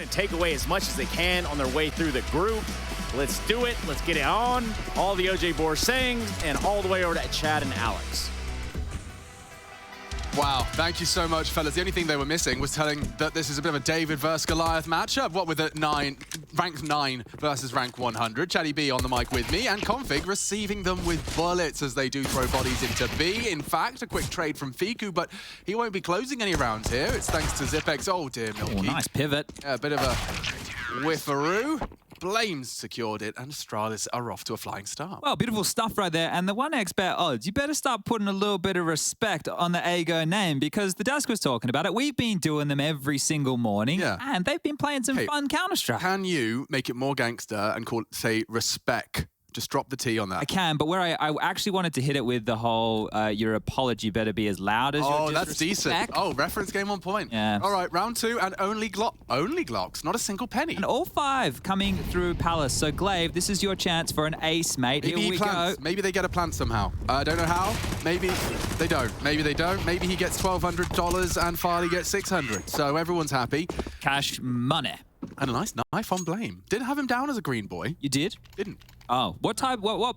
Gonna take away as much as they can on their way through the group. Let's do it. Let's get it on. All the OJ Borsang and all the way over to Chad and Alex. Wow, thank you so much, fellas. The only thing they were missing was telling that this is a bit of a David versus Goliath matchup. What with a rank 9 versus rank 100. Chatty B on the mic with me, and Config receiving them with bullets as they do throw bodies into B. In fact, a quick trade from Fiku, but he won't be closing any rounds here. It's thanks to Zipex. Oh dear, Milky. Oh, nice pivot. Yeah, a bit of a whiffaroo. Blames secured it, and Astralis are off to a flying start. Well, beautiful stuff right there. And the 1xBet odds, you better start putting a little bit of respect on the AGO name, because the desk was talking about it. We've been doing them every single morning, and they've been playing some fun Counter-Strike. Can you make it more gangster and call it, say, respect? Just drop the T on that. I can, but where I actually wanted to hit it with the whole, your apology better be as loud as your that's decent. Oh, reference game on point. Yeah. All right, round 2, and only Glocks, not a single penny. And all 5 coming through Palace. So, Glaive, this is your chance for an ace, mate. Maybe Here we go. Maybe they get a plant somehow. I don't know how. Maybe they don't. Maybe they don't. Maybe he gets $1,200 and Farley gets $600. So everyone's happy. Cash money. And a nice knife on Blame. Didn't have him down as a green boy. You did? Didn't. Oh, what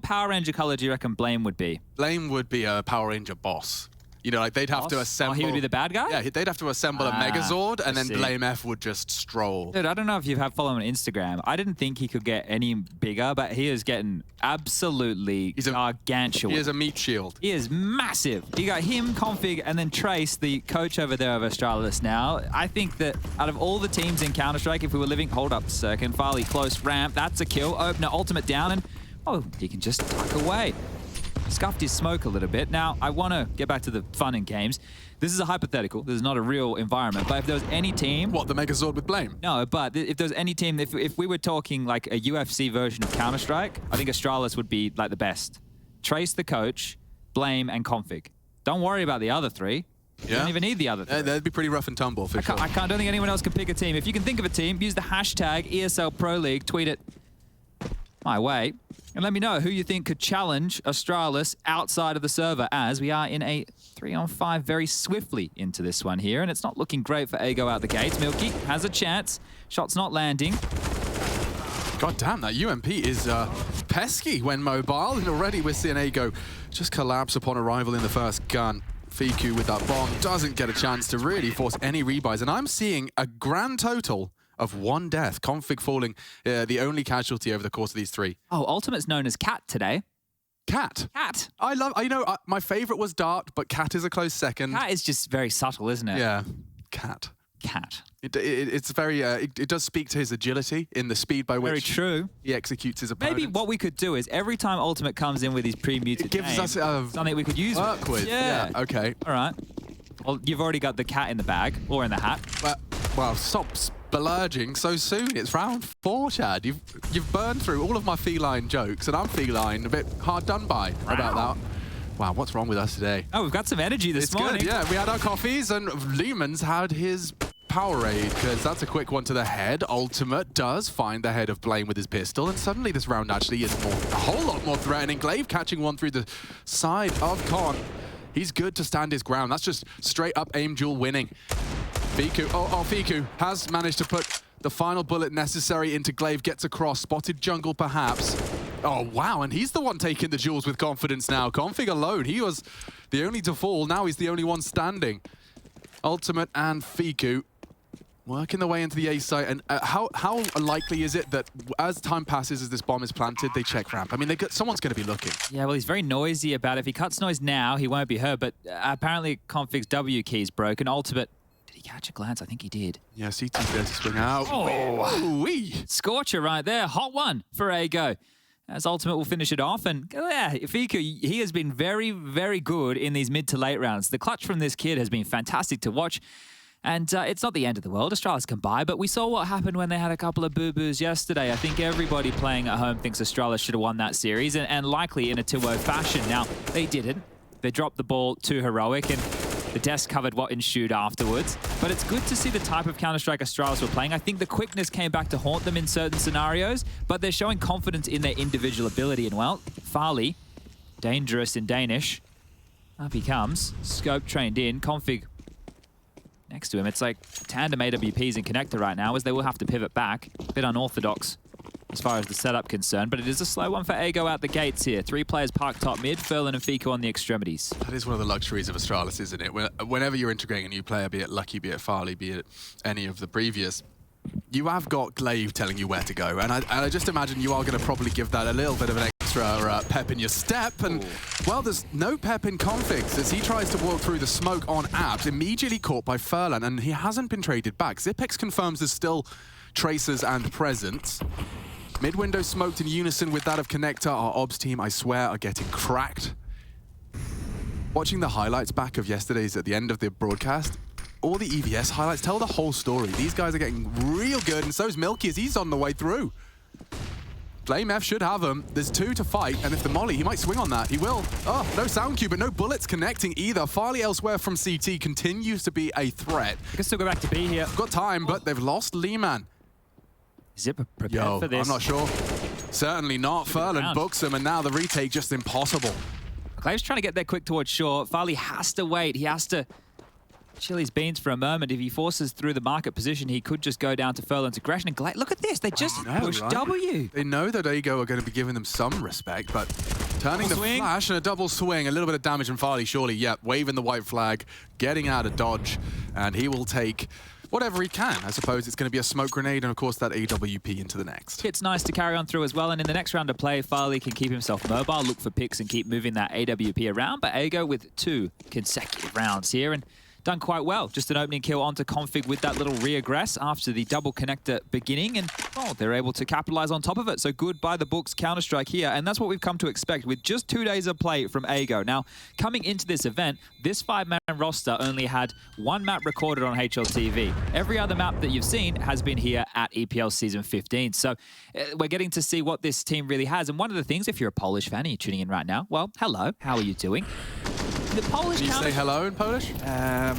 Power Ranger color do you reckon Blame would be? Blame would be a Power Ranger boss. You know, like they'd have to assemble. Oh, he would be the bad guy? Yeah, they'd have to assemble a Megazord, and then see. Blame F would just stroll. Dude, I don't know if you have followed him on Instagram. I didn't think he could get any bigger, but he is getting absolutely gargantuan. He is a meat shield. He is massive. You got him, Config, and then Trace, the coach over there of Astralis now. I think that out of all the teams in Counter-Strike, if we were living... Hold up a second. Farley close ramp. That's a kill. Opener, ultimate down, and... Oh, he can just tuck away. Scuffed his smoke a little bit. Now, I want to get back to the fun and games. This is a hypothetical. This is not a real environment. But if there was any team... What, the Megazord with Blame? No, but if there was any team... If we were talking like a UFC version of Counter-Strike, I think Astralis would be like the best. Trace the coach, Blame, and Config. Don't worry about the other 3. You don't even need the other 3. That'd be pretty rough and tumble, for sure. I don't think anyone else can pick a team. If you can think of a team, use the hashtag ESL Pro League, tweet it my way, and let me know who you think could challenge Astralis outside of the server, as we are in a 3-on-5 very swiftly into this one here, and it's not looking great for Ago out the gates. Milky has a chance. Shot's not landing. God damn, that UMP is pesky when mobile, and already we're seeing Ago just collapse upon arrival in the first gun. Fiku with that bomb doesn't get a chance to really force any rebuys, and I'm seeing a grand total of 1 death. Config falling the only casualty over the course of these 3. Oh, Ultimate's known as Cat today. Cat? Cat. I know, my favorite was Dart, but Cat is a close second. Cat is just very subtle, isn't it? Yeah, Cat. Cat. It's very, it does speak to his agility in the speed by which he executes his opponents. Maybe what we could do is every time Ultimate comes in with his pre-muted name, gives us something we could use work with. Yeah, okay. All right. Well, you've already got the cat in the bag, or in the hat. Well, stop splurging so soon. It's round 4, Chad. You've burned through all of my feline jokes, and I'm feline, a bit hard done by about that. Wow, what's wrong with us today? Oh, we've got some energy this morning. Good, yeah. We had our coffees, and Lehman's had his Powerade, because that's a quick one to the head. Ultimate does find the head of Blame with his pistol, and suddenly this round actually is a whole lot more threatening. Glaive catching one through the side of Con. He's good to stand his ground. That's just straight up aim duel winning. Fiku, Fiku has managed to put the final bullet necessary into Glaive, gets across, spotted jungle perhaps. Oh, wow, and he's the one taking the duels with confidence now. Config alone, he was the only to fall, now he's the only one standing. Ultimate and Fiku working their way into the A site, and how likely is it that as time passes, as this bomb is planted, they check ramp? I mean, someone's going to be looking. Yeah, well, he's very noisy about it. If he cuts noise now, he won't be heard, but apparently Config's W key is broken. Ultimate, did he catch a glance? I think he did. Yeah, CT's there to swing out. Oh, Scorcher right there. Hot one for Ago. As Ultimate will finish it off, and yeah, Fiku, he has been very, very good in these mid to late rounds. The clutch from this kid has been fantastic to watch. And it's not the end of the world. Astralis can buy, but we saw what happened when they had a couple of boo-boos yesterday. I think everybody playing at home thinks Astralis should have won that series, and likely in a 2-0 fashion. Now, they didn't. They dropped the ball too heroic, and the desk covered what ensued afterwards. But it's good to see the type of Counter-Strike Astralis were playing. I think the quickness came back to haunt them in certain scenarios, but they're showing confidence in their individual ability. And, well, Farley, dangerous in Danish. Up he comes. Scope trained in. Config next to him. It's like tandem AWPs and connector right now, as they will have to pivot back. A bit unorthodox as far as the setup concerned, but it is a slow one for Ago out the gates here. 3 players parked top mid, Furlan and Fico on the extremities. That is one of the luxuries of Astralis, isn't it? Whenever you're integrating a new player, be it Lucky, be it Farley, be it any of the previous, you have got Glaive telling you where to go. And I just imagine you are going to probably give that a little bit of an extra pep in your step. And, well, there's no pep in Configs as he tries to walk through the smoke on Abs, immediately caught by Furlan, and he hasn't been traded back. Zipex confirms there's still tracers and presence. Mid-window smoked in unison with that of Connector. Our Obs team, I swear, are getting cracked. Watching the highlights back of yesterday's at the end of the broadcast, all the EVS highlights tell the whole story. These guys are getting real good, and so is Milky as he's on the way through. Flame F should have him. There's 2 to fight, and if the molly, he might swing on that. He will. Oh, no sound cue, but no bullets connecting either. Farley elsewhere from CT continues to be a threat. They can still go back to B here. Got time, but they've lost Lehman. Zip prepared for this. I'm not sure. Certainly not. Furlan books him, and now the retake just impossible. Glaive's trying to get there quick towards shore. Farley has to wait. He has to chill his beans for a moment. If he forces through the market position, he could just go down to Furlan's aggression. And Glaive, look at this. They just pushed right? W. They know that Ago are going to be giving them some respect, but turning the flash and a double swing, a little bit of damage from Farley, surely. Yep, waving the white flag, getting out of dodge, and he will take whatever he can. I suppose it's going to be a smoke grenade and, of course, that AWP into the next. It's nice to carry on through as well, and in the next round of play, Farley can keep himself mobile, look for picks and keep moving that AWP around, but Ago with 2 consecutive rounds here, and done quite well. Just an opening kill onto Config with that little reaggress after the double connector beginning, and they're able to capitalize on top of it. So good by the books Counter-Strike here, and that's what we've come to expect with just 2 days of play from Ago. Now, coming into this event, this 5-man roster only had 1 map recorded on HLTV. Every other map that you've seen has been here at EPL Season 15. So we're getting to see what this team really has. And one of the things, if you're a Polish fan and you're tuning in right now, well, hello, how are you doing? The Polish Can you say hello in Polish? I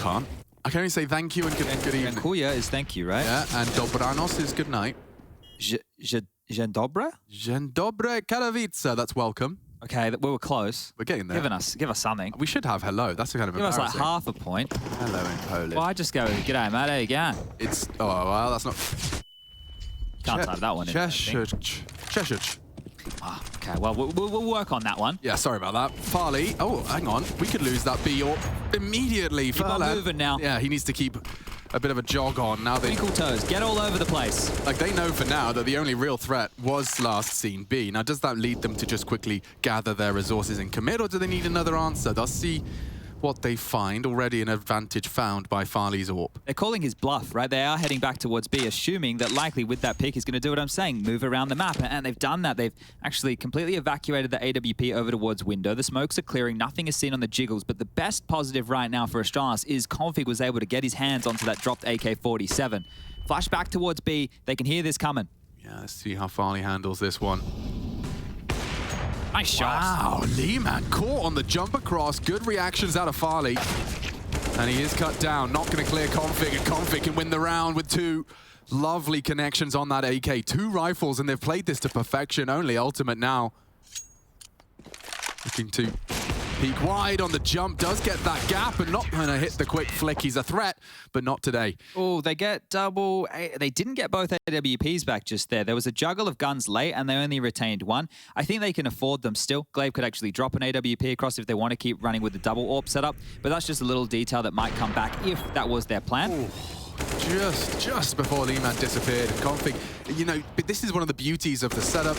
can't. I can only say thank you and good evening. Dziękuję is thank you, right? Yeah, and dobranoc is good night. Dzień dobry? Dzień dobry, Katowice. That's welcome. Okay, we were close. We're getting there. Give us something. We should have hello. That's kind of Give us embarrassing. like half a point. Hello in Polish. Well, I just go, g'day, mate, how you going? It's, oh, well, that's not... Can't type that one in. Cheshire. Oh, okay, well, we'll work on that one. Yeah, sorry about that. Farley, oh, hang on. We could lose that B or immediately. Keep on moving now. Yeah, he needs to keep a bit of a jog on. Now they... Twinkle toes, get all over the place. Like, they know for now that the only real threat was last seen B. Now, does that lead them to just quickly gather their resources and commit, or do they need another answer? They'll see what they find. Already an advantage found by Farley's AWP. They're calling his bluff, right? They are heading back towards B, assuming that likely with that pick he's going to do what I'm saying, move around the map. And they've done that. They've actually completely evacuated the AWP over towards window. The smokes are clearing. Nothing is seen on the jiggles. But the best positive right now for Astralis is Config was able to get his hands onto that dropped AK-47. Flash back towards B. They can hear this coming. Yeah, let's see how Farley handles this one. Nice shot. Wow, Lehman caught on the jump across. Good reactions out of Farley. And he is cut down. Not going to clear Config, and Config can win the round with 2 lovely connections on that AK. 2 rifles, and they've played this to perfection. Only Ultimate now. Looking to peek wide on the jump. Does get that gap, and not going to hit the quick flick. He's a threat, but not today. Oh, they get double. They didn't get both AWPs back just there. There was a juggle of guns late, and they only retained 1. I think they can afford them still. Glaive could actually drop an AWP across if they want to keep running with the double AWP setup, but that's just a little detail that might come back if that was their plan. Ooh, just before Lehman disappeared. Config, you know, but this is one of the beauties of the setup.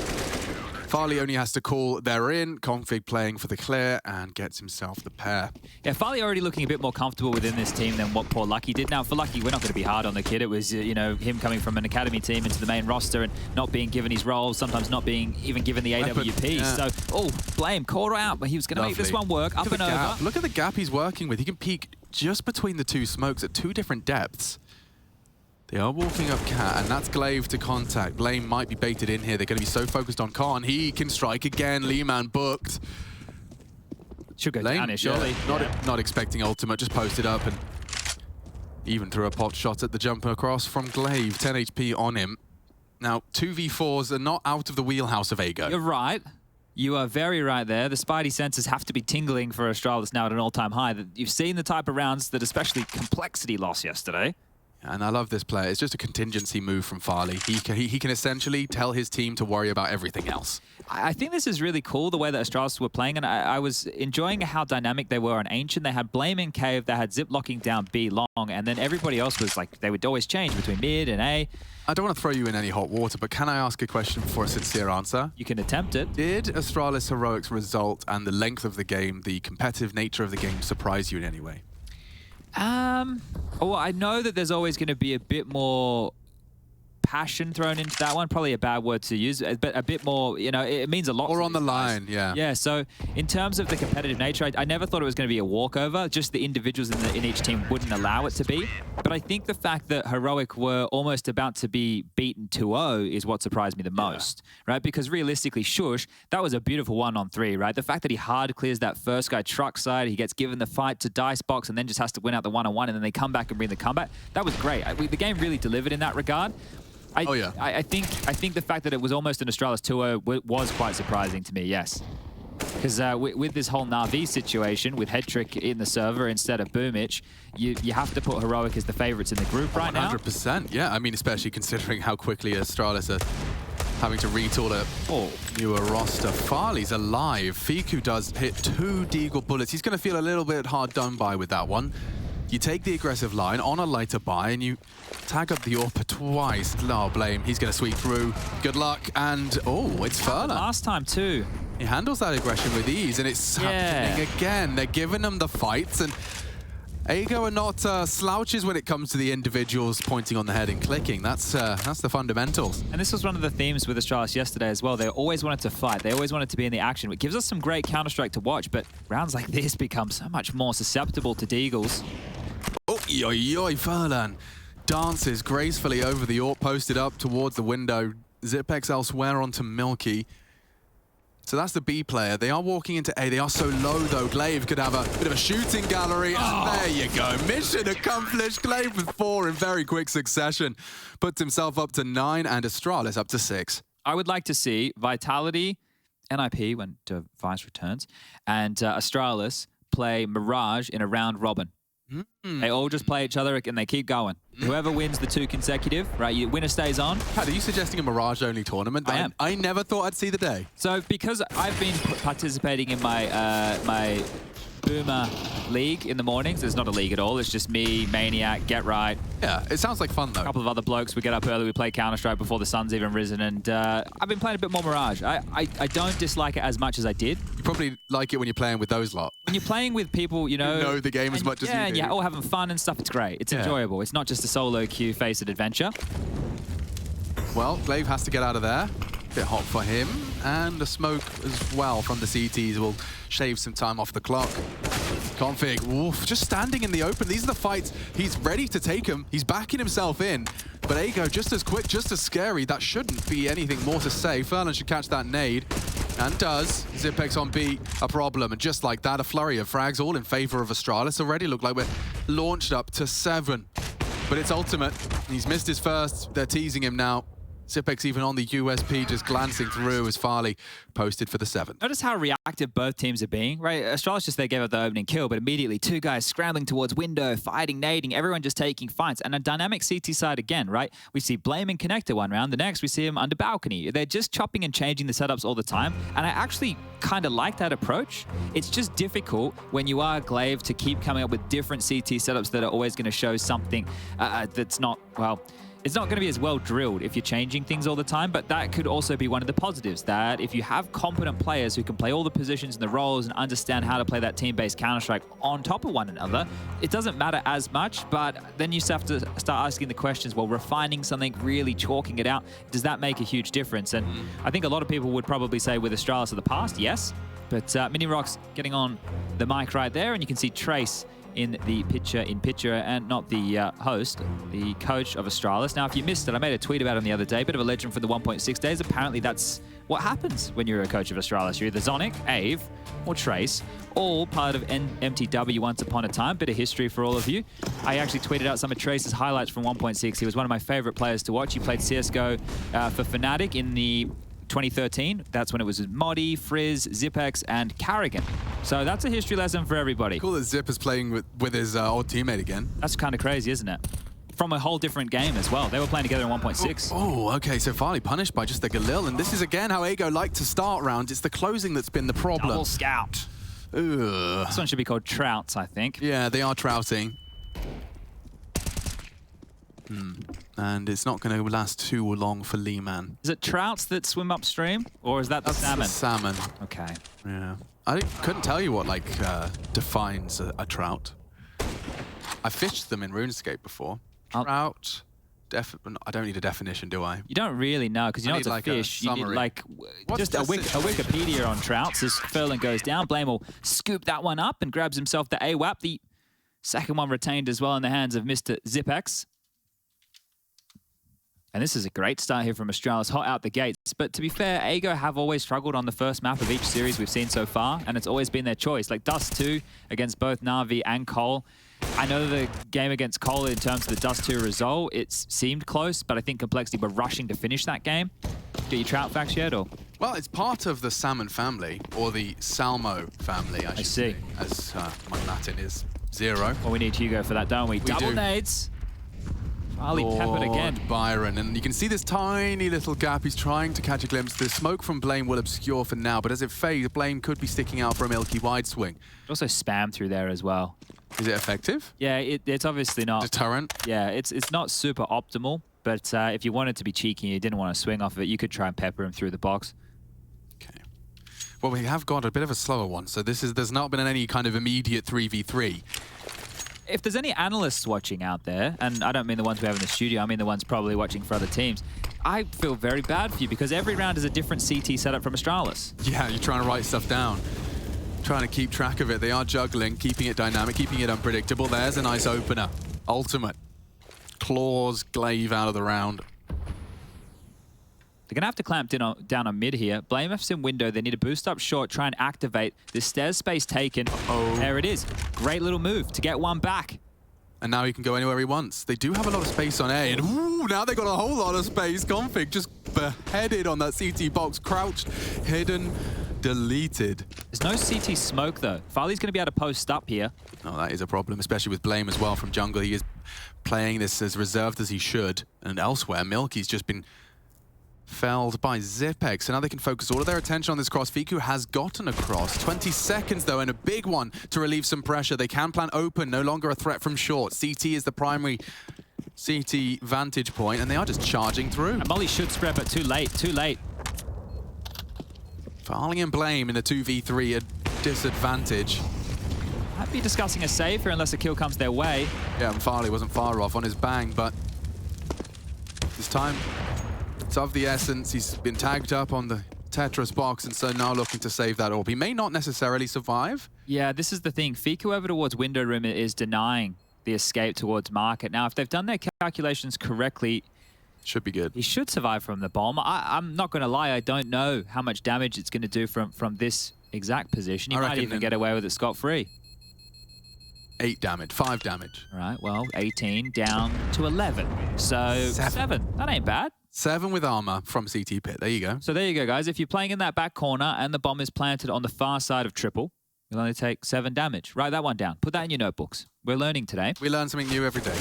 Farley only has to call they're in, Config playing for the clear, and gets himself the pair. Yeah, Farley already looking a bit more comfortable within this team than what poor Lucky did. Now, for Lucky, we're not going to be hard on the kid. It was, you know, him coming from an academy team into the main roster and not being given his role, sometimes not being even given the AWP. Yeah. So, oh, blame, call her out, but he was going to make this one work, up and over. Look at the gap he's working with. He can peek just between the 2 smokes at 2 different depths. They are walking up Cat, and that's Glaive to contact. Blame might be baited in here. They're going to be so focused on Khan. He can strike again. Lehman booked. Should go down here, surely. Yeah, not expecting ultimate, just posted up and even threw a pot shot at the jumper across from Glaive. 10 HP on him. Now, 2v4s are not out of the wheelhouse of Ago. You're right. You are very right there. The Spidey senses have to be tingling for Astralis now at an all-time high. You've seen the type of rounds that especially Complexity lost yesterday. And I love this player. It's just a contingency move from Farley. He can essentially tell his team to worry about everything else. I think this is really cool, the way that Astralis were playing, and I was enjoying how dynamic they were on Ancient. They had Blame in Cave, they had Zip locking down B long, and then everybody else was like, they would always change between mid and A. I don't want to throw you in any hot water, but can I ask a question for a sincere answer? You can attempt it. Did Astralis Heroics result and the length of the game, the competitive nature of the game, surprise you in any way? Well, I know that there's always going to be a bit more passion thrown into that one. Probably a bad word to use, but a bit more, you know, it means a lot. Or on the line, yeah. Yeah, so in terms of the competitive nature, I never thought it was going to be a walkover. Just the individuals in each team wouldn't allow it to be. But I think the fact that Heroic were almost about to be beaten 2-0 is what surprised me the most, right? Because realistically, Shush, that was a beautiful 1-on-3, right? The fact that he hard clears that first guy truck side, he gets given the fight to Dicebox and then just has to win out the 1-on-1, and then they come back and bring the comeback. That was great. The game really delivered in that regard. I think the fact that it was almost an Astralis 2-0 was quite surprising to me, yes. Because with this whole Na'Vi situation, with Headtrick in the server instead of Boomich, you have to put Heroic as the favorites in the group right now. 100%, yeah. I mean, especially considering how quickly Astralis are having to retool a newer roster. Farley's alive. Fiku does hit 2 Deagle bullets. He's going to feel a little bit hard done by with that one. You take the aggressive line on a lighter buy and you tag up the AWP twice. Oh, Blame. He's going to sweep through. Good luck. And, oh, it's Furlan. Last time, too. He handles that aggression with ease, and it's happening again. They're giving him the fights, and Ago are not slouches when it comes to the individuals pointing on the head and clicking. That's the fundamentals. And this was one of the themes with Astralis yesterday as well. They always wanted to fight. They always wanted to be in the action. It gives us some great Counter-Strike to watch, but rounds like this become so much more susceptible to Deagles. Oh, yoy, Furlan dances gracefully over the AWP, posted up towards the window. Zipex elsewhere onto Milky. So that's the B player. They are walking into A. They are so low, though. Glaive could have a bit of a shooting gallery. And there you go. Mission accomplished. Glaive with 4 in very quick succession. Puts himself up to 9 and Astralis up to 6. I would like to see Vitality, NIP, when Device returns, and Astralis play Mirage in a round robin. They all just play each other and they keep going. Whoever wins the 2 consecutive, right, winner stays on. Pat, are you suggesting a Mirage-only tournament? I am. I never thought I'd see the day. So because I've been participating in my my Boomer League in the mornings. It's not a league at all. It's just me, Maniac, Get Right. Yeah, it sounds like fun, though. A couple of other blokes. We get up early, we play Counter-Strike before the sun's even risen, and I've been playing a bit more Mirage. I don't dislike it as much as I did. You probably like it when you're playing with those lot. When you're playing with people, you know the game as much as you do. and you're all having fun and stuff. It's great. It's enjoyable. It's not just a solo queue face-it adventure. Well, Glaive has to get out of there. Bit hot for him. And the smoke as well from the CTs will shave some time off the clock. Config, oof, just standing in the open. These are the fights. He's ready to take him. He's backing himself in. But Ago, just as quick, just as scary. That shouldn't be anything more to say. Furlan should catch that nade. And does. Zipex on B, a problem. And just like that, a flurry of frags all in favor of Astralis. Already look like we're launched up to 7. But it's ultimate. He's missed his first. They're teasing him now. Zipex even on the USP, just glancing through as Farley posted for the 7th. Notice how reactive both teams are being, right? Astralis just, they gave up the opening kill, but immediately 2 guys scrambling towards window, fighting, nading, everyone just taking fights. And a dynamic CT side again, right? We see Blame and Connector one round, the next we see him under balcony. They're just chopping and changing the setups all the time. And I actually kind of like that approach. It's just difficult when you are Glaive to keep coming up with different CT setups that are always going to show something that's not, well, it's not going to be as well drilled if you're changing things all the time, but that could also be one of the positives, that if you have competent players who can play all the positions and the roles and understand how to play that team-based Counter-Strike on top of one another, it doesn't matter as much, but then you have to start asking the questions, well, refining something, really chalking it out, does that make a huge difference? And I think a lot of people would probably say with Astralis of the past, yes, but Mini Rock's getting on the mic right there, and you can see Trace in the picture, and not the host, the coach of Astralis. Now, if you missed it, I made a tweet about him the other day, bit of a legend for the 1.6 days. Apparently, that's what happens when you're a coach of Astralis. You're either Zonic, Ave, or Trace, all part of MTW once upon a time. Bit of history for all of you. I actually tweeted out some of Trace's highlights from 1.6. He was one of my favorite players to watch. He played CSGO for Fnatic in the 2013. That's when it was Moddy, Frizz, Zipex, and Carrigan. So that's a history lesson for everybody. Cool that Zip is playing with his old teammate again. That's kind of crazy, isn't it? From a whole different game as well. They were playing together in 1.6. Oh, okay, so Farley punished by just the Galil, and this is again how Ago like to start rounds. It's the closing that's been the problem. Double scout. Ugh. This one should be called Trouts, I think. Yeah, they are trouting. And it's not going to last too long for Lee Man. Is it trouts that swim upstream, or is that the salmon? The salmon. Okay. Yeah. I couldn't tell you what like defines a trout. I fished them in RuneScape before. Trout. I don't need a definition, do I? You don't really know, because you know it's a fish. You need like just a Wikipedia on trouts. As Furlan goes down, Blame will scoop that one up and grabs himself the AWAP. The second one retained as well in the hands of Mr. Zipex. And this is a great start here from Astralis, hot out the gates. But to be fair, Ago have always struggled on the first map of each series we've seen so far, and it's always been their choice. Like Dust 2 against both Na'Vi and Cole. I know the game against Cole in terms of the Dust 2 result, it seemed close, but I think Complexity were rushing to finish that game. Get your trout facts yet, or? Well, it's part of the salmon family, or the Salmo family, I should say, as my Latin is 0. Well, we need Hugo for that, don't we? Double nades. Farley peppered again. Byron, and you can see this tiny little gap. He's trying to catch a glimpse. The smoke from Blame will obscure for now, but as it fades, Blame could be sticking out for a milky wide swing. Also spam through there as well. Is it effective? Yeah, it's obviously not. Deterrent? Yeah, it's not super optimal, but if you wanted to be cheeky and you didn't want to swing off of it, you could try and pepper him through the box. Okay. Well, we have got a bit of a slower one, so there's not been any kind of immediate 3v3. If there's any analysts watching out there, and I don't mean the ones we have in the studio, I mean the ones probably watching for other teams, I feel very bad for you because every round is a different CT setup from Astralis. Yeah, you're trying to write stuff down. Trying to keep track of it. They are juggling, keeping it dynamic, keeping it unpredictable. There's a nice opener. Ultimate. Claws Glaive out of the round. They're going to have to clamp down on mid here. Blame F's in window. They need to boost up short, try and activate. This stairs space taken. There it is. Great little move to get one back. And now he can go anywhere he wants. They do have a lot of space on A, and ooh, now they've got a whole lot of space. Config just beheaded on that CT box. Crouched, hidden, deleted. There's no CT smoke, though. Farley's going to be able to post up here. Oh, that is a problem, especially with Blame as well from jungle. He is playing this as reserved as he should. And elsewhere, Milky's just been felled by Zipex, so now they can focus all of their attention on this cross. Fiku has gotten across. 20 seconds, though, and a big one to relieve some pressure. They can plant open, no longer a threat from short. CT is the primary CT vantage point, and they are just charging through. And Molly should spread, but too late, too late. Farley and Blame in a 2v3 at disadvantage. Might be discussing a save here unless a kill comes their way. Yeah, and Farley wasn't far off on his bang, but this time it's of the essence. He's been tagged up on the Tetris box, and so now looking to save that orb. He may not necessarily survive. Yeah, this is the thing. Fiku over towards window room is denying the escape towards market. Now, if they've done their calculations correctly, should be good. He should survive from the bomb. I'm not going to lie. I don't know how much damage it's going to do from this exact position. He might even get away with it scot-free. 8 damage, 5 damage. All right, well, 18 down to 11. So 7. That ain't bad. 7 with armor from CT Pit. There you go. So there you go, guys. If you're playing in that back corner and the bomb is planted on the far side of triple, you'll only take 7 damage. Write that one down. Put that in your notebooks. We're learning today. We learn something new every day.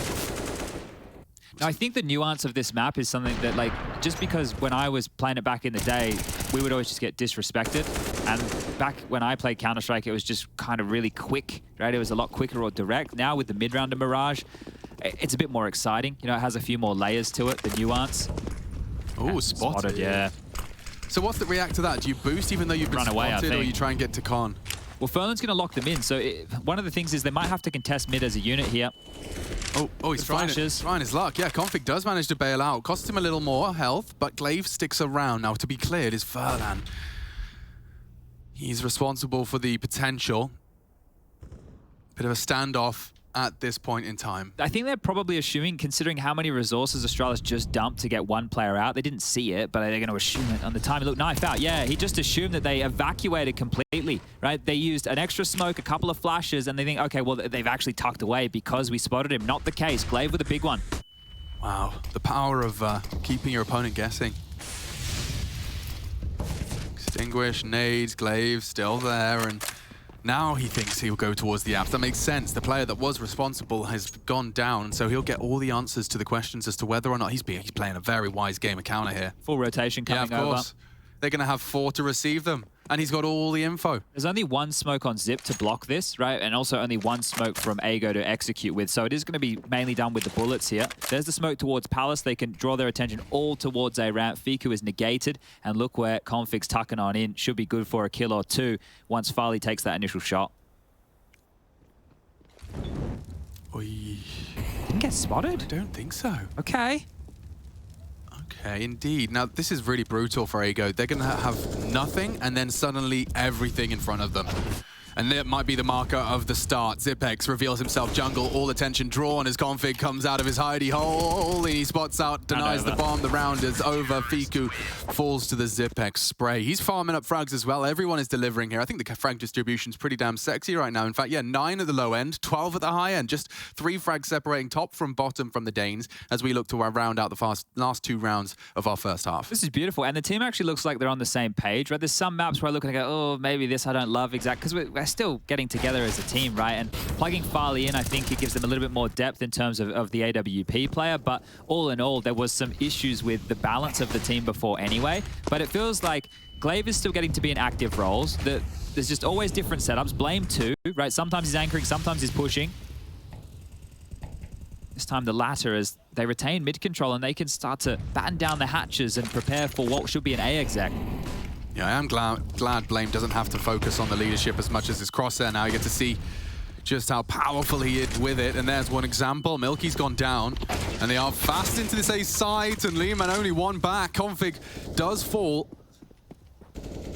Now, I think the nuance of this map is something that, like, just because when I was playing it back in the day, we would always just get disrespected. And back when I played Counter-Strike, it was just kind of really quick, right? It was a lot quicker or direct. Now with the mid-round of Mirage, it's a bit more exciting. You know, it has a few more layers to it, the nuance. Oh, spotted. Yeah. So what's the react to that? Do you boost even though you've been spotted, or you try and get to con? Well, Furlan's going to lock them in. So one of the things is they might have to contest mid as a unit here. Oh, he's trying his luck. Yeah, Config does manage to bail out. Costs him a little more health, but Glaive sticks around. Now, to be cleared is Furlan. He's responsible for the potential. Bit of a standoff at this point in time. I think they're probably assuming, considering how many resources Astralis just dumped to get one player out, they didn't see it, but they're going to assume it on the time. Look, knife out. Yeah, he just assumed that they evacuated completely, right? They used an extra smoke, a couple of flashes, and they think, okay, well, they've actually tucked away because we spotted him. Not the case. Glaive with a big one. Wow, the power of keeping your opponent guessing. extinguish, nades, glaive still there, and now he thinks he'll go towards the apps. That makes sense. The player that was responsible has gone down, so he'll get all the answers to the questions as to whether or not he's playing a very wise game of counter here. Full rotation coming Yeah, of over. course. They're going to have 4 to receive them, and he's got all the info. There's only 1 smoke on Zip to block this, right? And also only 1 smoke from Ago to execute with. So it is going to be mainly done with the bullets here. There's the smoke towards Palace. They can draw their attention all towards a ramp. Fiku is negated. And look where Config's tucking on in. Should be good for a kill or 2 once Farley takes that initial shot. Oy. Didn't get spotted? I don't think so. Okay. Okay, indeed. Now, this is really brutal for Ago. They're going to have nothing, and then suddenly everything in front of them. And that might be the marker of the start. Zipex reveals himself jungle, all attention drawn as Config comes out of his hidey hole. He spots out, denies the bomb. The round is over. Fiku falls to the Zipex spray. He's farming up frags as well. Everyone is delivering here. I think the frag distribution's pretty damn sexy right now. In fact, yeah, 9 at the low end, 12 at the high end. Just 3 frags separating top from bottom from the Danes as we look to round out the last 2 rounds of our first half. This is beautiful. And the team actually looks like they're on the same page, right? There's some maps where I look and I go, oh, maybe this I don't love exactly. Because we're still getting together as a team, right? And plugging Farley in, I think it gives them a little bit more depth in terms of the AWP player. But all in all, there was some issues with the balance of the team before anyway. But it feels like Glaive is still getting to be in active roles. There's just always different setups. Blame too, right? Sometimes he's anchoring, sometimes he's pushing. This time the latter, as they retain mid control and they can start to batten down the hatches and prepare for what should be an A exec. Yeah, I am glad Blame doesn't have to focus on the leadership as much as his crosshair now. You get to see just how powerful he is with it. And there's one example. Milky's gone down, and they are fast into this A site, and Lehman only 1 back. Config does fall.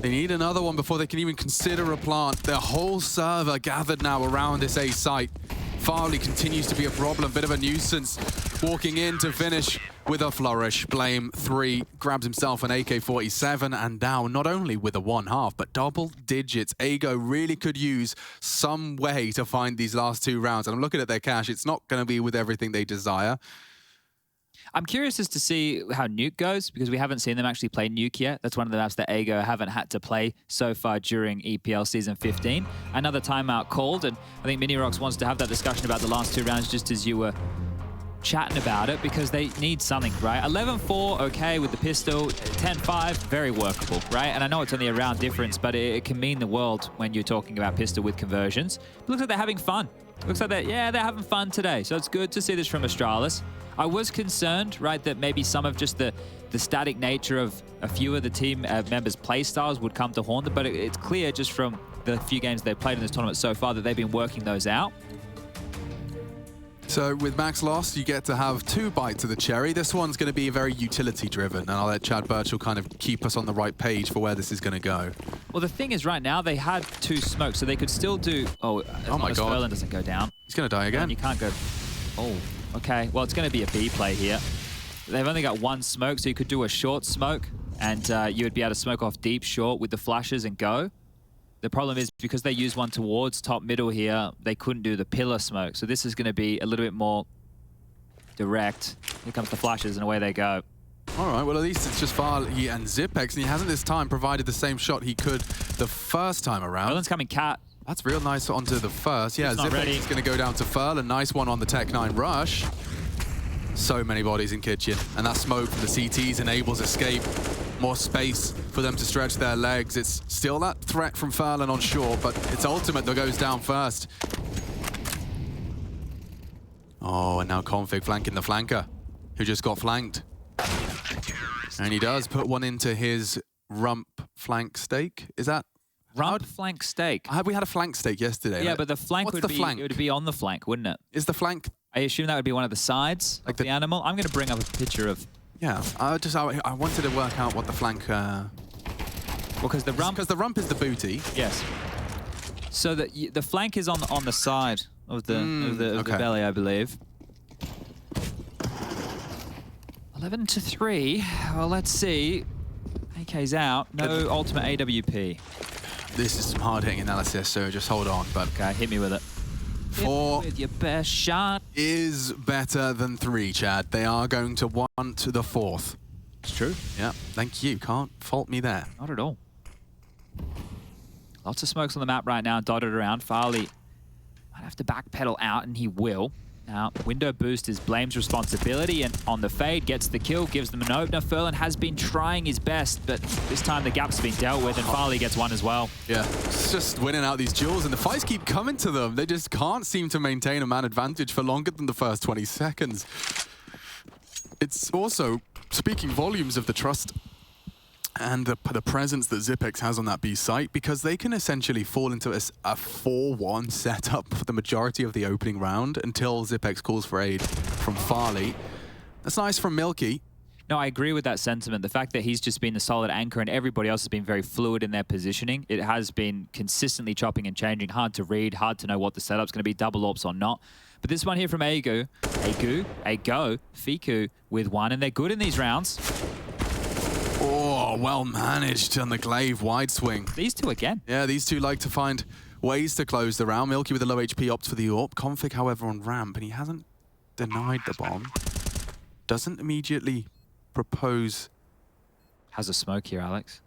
They need another one before they can even consider a plant. Their whole server gathered now around this A site. Farley continues to be a problem, bit of a nuisance. Walking in to finish with a flourish. Blame 3, grabs himself an AK-47, and now not only with a 1/2, but double digits. Ago really could use some way to find these last 2 rounds. And I'm looking at their cash. It's not going to be with everything they desire. I'm curious as to see how Nuke goes, because we haven't seen them actually play Nuke yet. That's one of the maps that Ago haven't had to play so far during EPL Season 15. Another timeout called, and I think Minirox wants to have that discussion about the last 2 rounds just as you were chatting about it, because they need something, right? 11-4, okay, with the pistol. 10-5, very workable, right? And I know it's only a round difference, but it can mean the world when you're talking about pistol with conversions. It looks like they're having fun. Looks like they're having fun today. So it's good to see this from Astralis. I was concerned, right, that maybe some of just the static nature of a few of the team members' play styles would come to haunt them, but it's clear just from the few games they've played in this tournament so far that they've been working those out. So with Max Lost, you get to have 2 bites of the cherry. This one's going to be very utility-driven, and I'll let Chad Birchall kind of keep us on the right page for where this is going to go. Well, the thing is, right now, they had 2 smokes, so they could still do... Oh my God. Ferland doesn't go down. He's going to die again. You can't go... Oh, okay. Well, it's going to be a B play here. They've only got 1 smoke, so you could do a short smoke, and you would be able to smoke off deep short with the flashes and go. The problem is, because they use one towards top middle here, they couldn't do the pillar smoke. So this is going to be a little bit more direct. Here comes the flashes, and away they go. All right, well, at least it's just Farley and Zipex, and he hasn't this time provided the same shot he could the first time around. Ferland's coming cat. That's real nice onto the first. Yeah, Zipex is going to go down to Furl. A nice one on the Tech 9 rush. So many bodies in kitchen, and that smoke from the CTs enables escape. More space for them to stretch their legs. It's still that threat from Furlan on shore, but it's Ultimate that goes down first. Oh, and now Config flanking the flanker, who just got flanked. And he does put one into his rump flank stake. Is that? Rump flank stake. We had a flank stake yesterday. Yeah, but the flank would be flank? It would be on the flank, wouldn't it? Is the flank? I assume that would be one of the sides of the animal. I'm going to bring up a picture of... Yeah, I wanted to work out what the flank... Well, because the rump... Because the rump is the booty. Yes. So the flank is on the side of the belly, I believe. 11-3. Well, let's see. AK's out. No ultimate AWP. This is some hard-hitting analysis, so just hold on. But okay, hit me with it. 4 with your best shot is better than 3, Chad. They are going to want the 4th. It's true. Yeah, thank you. Can't fault me there. Not at all. Lots of smokes on the map right now, dotted around. Farley might have to backpedal out, and he will. Now, window boost is Blame's responsibility, and on the fade, gets the kill, gives them an opener. Furlan has been trying his best, but this time the gap's been dealt with, and Farley gets one as well. Yeah, it's just winning out these duels, and the fights keep coming to them. They just can't seem to maintain a man advantage for longer than the first 20 seconds. It's also speaking volumes of the trust and the presence that Zipex has on that B site, because they can essentially fall into a 4-1 setup for the majority of the opening round until Zipex calls for aid from Farley. That's nice from Milky. No, I agree with that sentiment. The fact that he's just been the solid anchor and everybody else has been very fluid in their positioning. It has been consistently chopping and changing. Hard to read, hard to know what the setup's going to be, double ops or not. But this one here from Ago, Fiku with one, and they're good in these rounds. Oh, well managed on the Glaive wide swing. These two again. Yeah, these two like to find ways to close the round. Milky with a low HP opts for the AWP. Config, however, on ramp, and he hasn't denied the bomb. Doesn't immediately propose. Has a smoke here, Alex.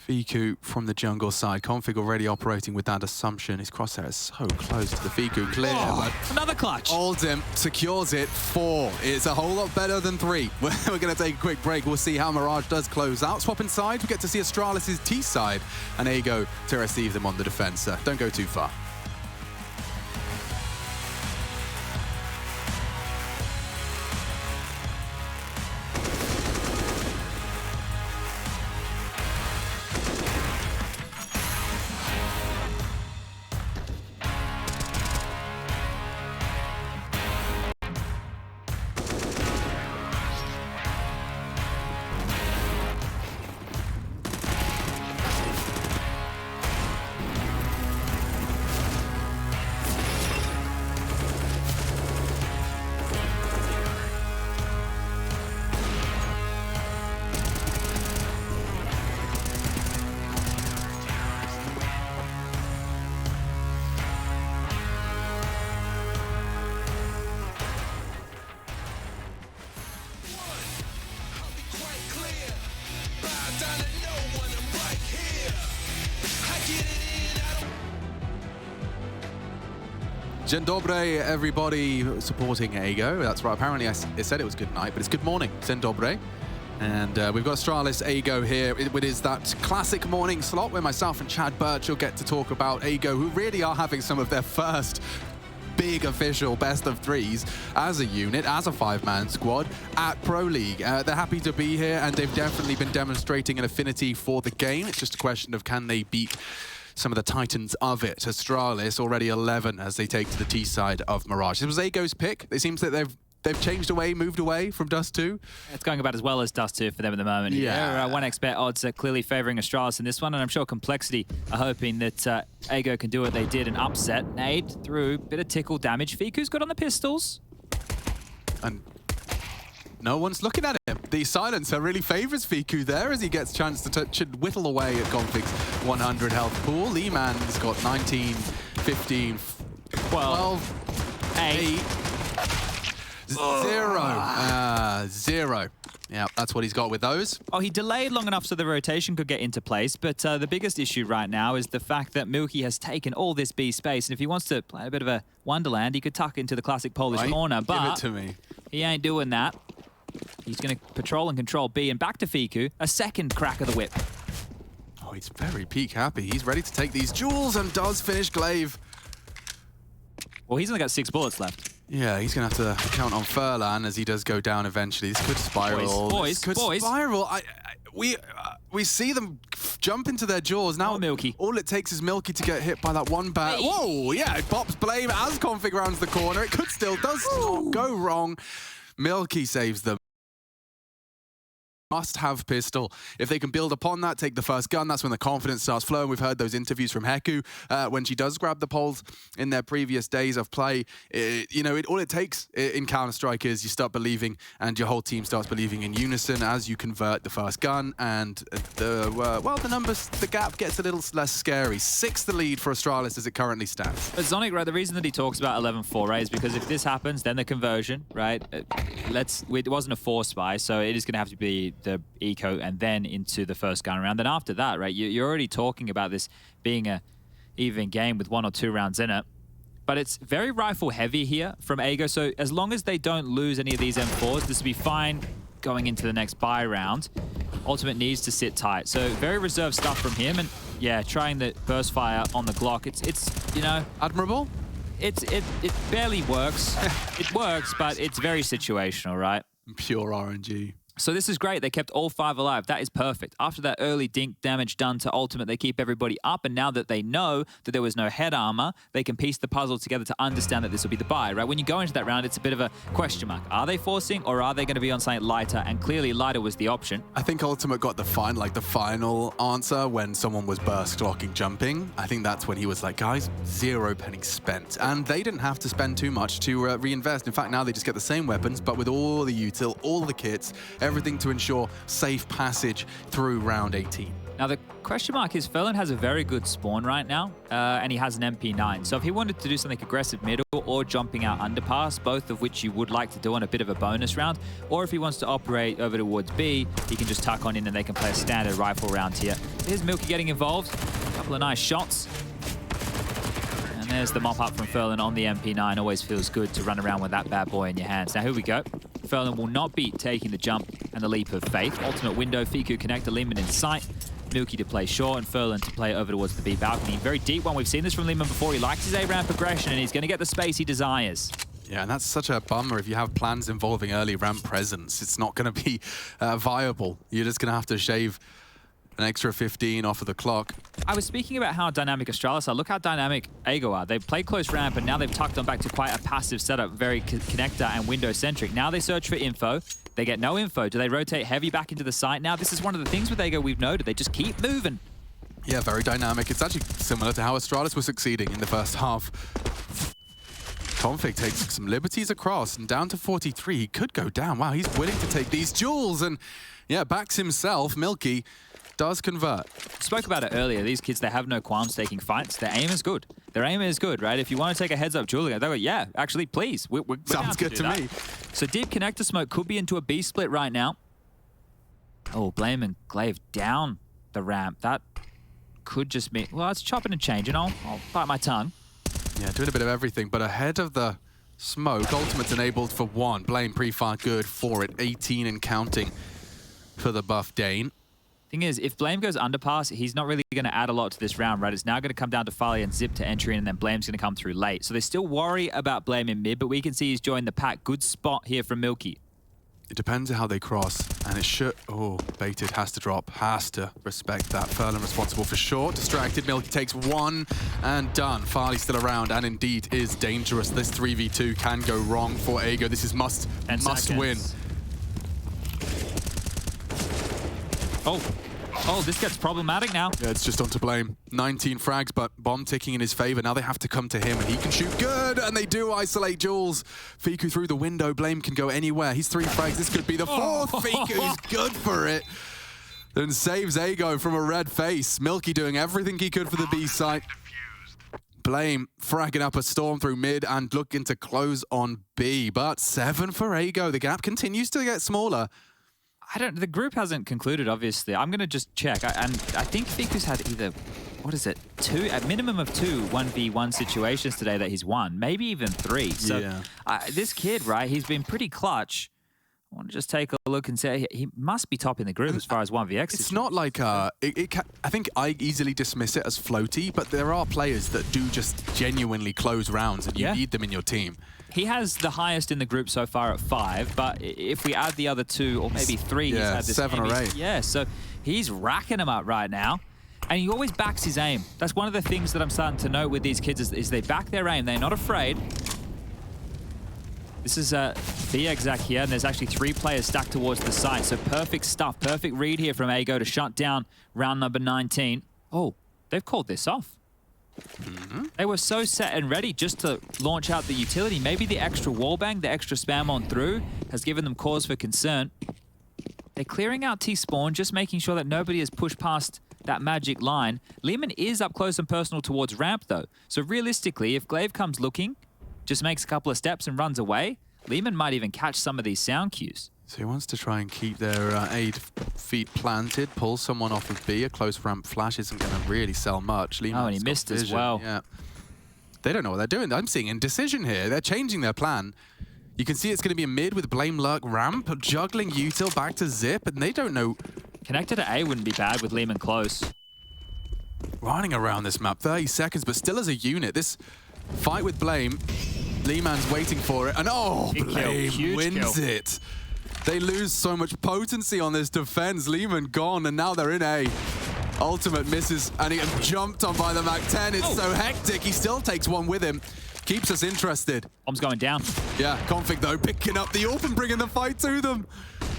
Fiku from the jungle side. Config already operating with that assumption. His crosshair is so close to the Fiku. Clear, but another clutch. Oldham secures it. 4. It's a whole lot better than 3. We're going to take a quick break. We'll see how Mirage does close out. Swap inside. We get to see Astralis' T side. And Ago to receive them on the defense. Don't go too far. Dzień dobry, everybody supporting Ago. That's right, apparently I said it was good night, but it's good morning. Dzień dobry. And we've got Astralis Ago here. It is that classic morning slot where myself and Chad Birch will get to talk about Ago, who really are having some of their first big official best of threes as a unit, as a 5-man squad at Pro League. They're happy to be here, and they've definitely been demonstrating an affinity for the game. It's just a question of can they beat some of the titans of it. Astralis already 11 as they take to the T side of Mirage. It was Ago's pick. It seems that they've changed away, moved away from Dust 2. It's going about as well as Dust 2 for them at the moment. Yeah. 1x bet odds are clearly favouring Astralis in this one, and I'm sure Complexity are hoping that Ago can do what they did and upset. Nade through, bit of tickle damage. Fiku's good on the pistols. And no one's looking at him. The silencer really favours Fiku there as he gets a chance to touch and whittle away at Config's 100 health pool. Leeman's got 19, 15, 12, 8, 0. Yeah, that's what he's got with those. Oh, he delayed long enough so the rotation could get into place, but the biggest issue right now is the fact that Milky has taken all this B space, and if he wants to play a bit of a wonderland, he could tuck into the classic Polish corner, but give it to me. He ain't doing that. He's going to patrol and control B, and back to Fiku, a second crack of the whip. Oh, he's very peak happy. He's ready to take these jewels and does finish Glaive. Well, he's only got 6 bullets left. Yeah, he's going to have to count on Furlan as he does go down eventually. This could spiral. Boys. Spiral. We see them jump into their jaws. Now, Milky. All it takes is Milky to get hit by that one bat. Hey. Whoa, yeah, it pops Blame as Config rounds the corner. It could still, does not go wrong. Milky saves them. Must-have pistol. If they can build upon that, take the first gun, that's when the confidence starts flowing. We've heard those interviews from Heku when she does grab the poles in their previous days of play. All it takes in Counter-Strike is you start believing, and your whole team starts believing in unison as you convert the first gun, and the numbers, the gap gets a little less scary. 6 the lead for Astralis as it currently stands. But Zonic, right, the reason that he talks about 11-4, right, is because if this happens, then the conversion, right, it wasn't a 4 spy, so it is going to have to be the eco and then into the first gun round. Then after that, right, you're already talking about this being a even game with 1 or 2 rounds in it. But it's very rifle heavy here from Ago, so as long as they don't lose any of these M4s, this will be fine going into the next buy round. Ultimate needs to sit tight. So very reserved stuff from him, and yeah, trying the burst fire on the Glock. It's you know, Admirable? it barely works. It works, but it's very situational, right? Pure RNG. So this is great. They kept all 5 alive. That is perfect. After that early dink damage done to Ultimate, they keep everybody up. And now that they know that there was no head armor, they can piece the puzzle together to understand that this will be the buy, right? When you go into that round, it's a bit of a question mark. Are they forcing or are they going to be on something lighter? And clearly lighter was the option. I think Ultimate got the final answer when someone was burst glocking jumping. I think that's when he was like, guys, 0 pennies spent. And they didn't have to spend too much to reinvest. In fact, now they just get the same weapons, but with all the util, all the kits, everything to ensure safe passage through round 18. Now, the question mark is Ferlin has a very good spawn right now, and he has an MP9. So if he wanted to do something aggressive middle or jumping out underpass, both of which you would like to do on a bit of a bonus round, or if he wants to operate over towards B, he can just tuck on in and they can play a standard rifle round here. Here's Milky getting involved. A couple of nice shots. And there's the mop up from Ferlin on the MP9. Always feels good to run around with that bad boy in your hands. Now, here we go. Ferlin will not be taking the jump and the leap of faith. Ultimate window, Fiku connector, Lehman in sight. Milky to play short and Ferlin to play over towards the B balcony. Very deep one. We've seen this from Lehman before. He likes his A-round progression and he's going to get the space he desires. Yeah, and that's such a bummer if you have plans involving early ramp presence. It's not going to be viable. You're just going to have to shave an extra 15 off of the clock. I was speaking about how dynamic Astralis are. Look how dynamic Ago are. They've played close ramp and now they've tucked on back to quite a passive setup, very connector and window centric. Now they search for info. They get no info. Do they rotate heavy back into the site now? This is one of the things with Ago we've noted. They just keep moving. Yeah, very dynamic. It's actually similar to how Astralis was succeeding in the first half. Config takes some liberties across and down to 43. He could go down. Wow, he's willing to take these duels and yeah, backs himself. Milky does convert. Spoke about it earlier. These kids, they have no qualms taking fights. Their aim is good. Their aim is good, right? If you want to take a heads up duel, they go, yeah, actually, please. We're Sounds good to me. So deep connector smoke could be into a B split right now. Oh, Blame and Glaive down the ramp. That could just be, well, it's chopping and changing. I'll bite my tongue. Yeah, doing a bit of everything, but ahead of the smoke, Ultimate's enabled for 1. Blame pre-fire good for it. 18 and counting for the buff Dane. Thing is, if Blame goes underpass, he's not really going to add a lot to this round, right? It's now going to come down to Farley and Zip to entry in, and then Blame's going to come through late. So they still worry about Blame in mid, but we can see he's joined the pack. Good spot here from Milky. It depends on how they cross, and it should... Oh, baited, has to drop, has to respect that. Ferlin responsible for short, distracted. Milky takes 1 and done. Farley still around, and indeed is dangerous. This 3v2 can go wrong for Ago. This is must win. Oh, this gets problematic now. Yeah, it's just onto Blame. 19 frags, but bomb ticking in his favor. Now they have to come to him, and he can shoot good, and they do isolate Jules. Fiku through the window. Blame can go anywhere. He's 3 frags. This could be the 4th. Fiku's good for it. Then saves Ago from a red face. Milky doing everything he could for the B site. Blame fragging up a storm through mid and looking to close on B. But 7 for Ago. The gap continues to get smaller. The group hasn't concluded, obviously. I'm going to just check. And I think Fiku's had either, what is it, 2, a minimum of 2 1v1 situations today that he's won, maybe even 3. So yeah. This kid, right, he's been pretty clutch. I want to just take a look and say he must be top in the group as far as 1vx. It's not like, I think I easily dismiss it as floaty, but there are players that do just genuinely close rounds and you need them in your team. He has the highest in the group so far at 5, but if we add the other 2 or maybe 3, he's had this 7 or 8. Yeah, so he's racking them up right now. And he always backs his aim. That's one of the things that I'm starting to note with these kids is they back their aim. They're not afraid. This is the exact here, and there's actually 3 players stacked towards the site. So perfect stuff, perfect read here from Ago to shut down round number 19. Oh, they've called this off. They were so set and ready just to launch out the utility. Maybe the extra wallbang, the extra spam on through has given them cause for concern. They're clearing out T-spawn, just making sure that nobody has pushed past that magic line. Lehman is up close and personal towards ramp though. So realistically, if Glaive comes looking, just makes a couple of steps and runs away, Lehman might even catch some of these sound cues. So he wants to try and keep their A feet planted, pull someone off of B. A close ramp flash isn't going to really sell much. Oh, and he missed as well. Yeah. They don't know what they're doing. I'm seeing indecision here. They're changing their plan. You can see it's going to be a mid with Blame Lurk ramp, juggling Util back to Zip, and they don't know. Connected to A wouldn't be bad with Lehman close. Running around this map, 30 seconds, but still as a unit. This fight with Blame, Lehman's waiting for it, and oh, Blame wins it. They lose so much potency on this defense. Lehman gone, and now they're in A. Ultimate misses, and he gets jumped on by the MAC-10. It's so hectic. He still takes one with him. Keeps us interested. Bomb's going down. Yeah, Config, though, picking up the AWP and bringing the fight to them.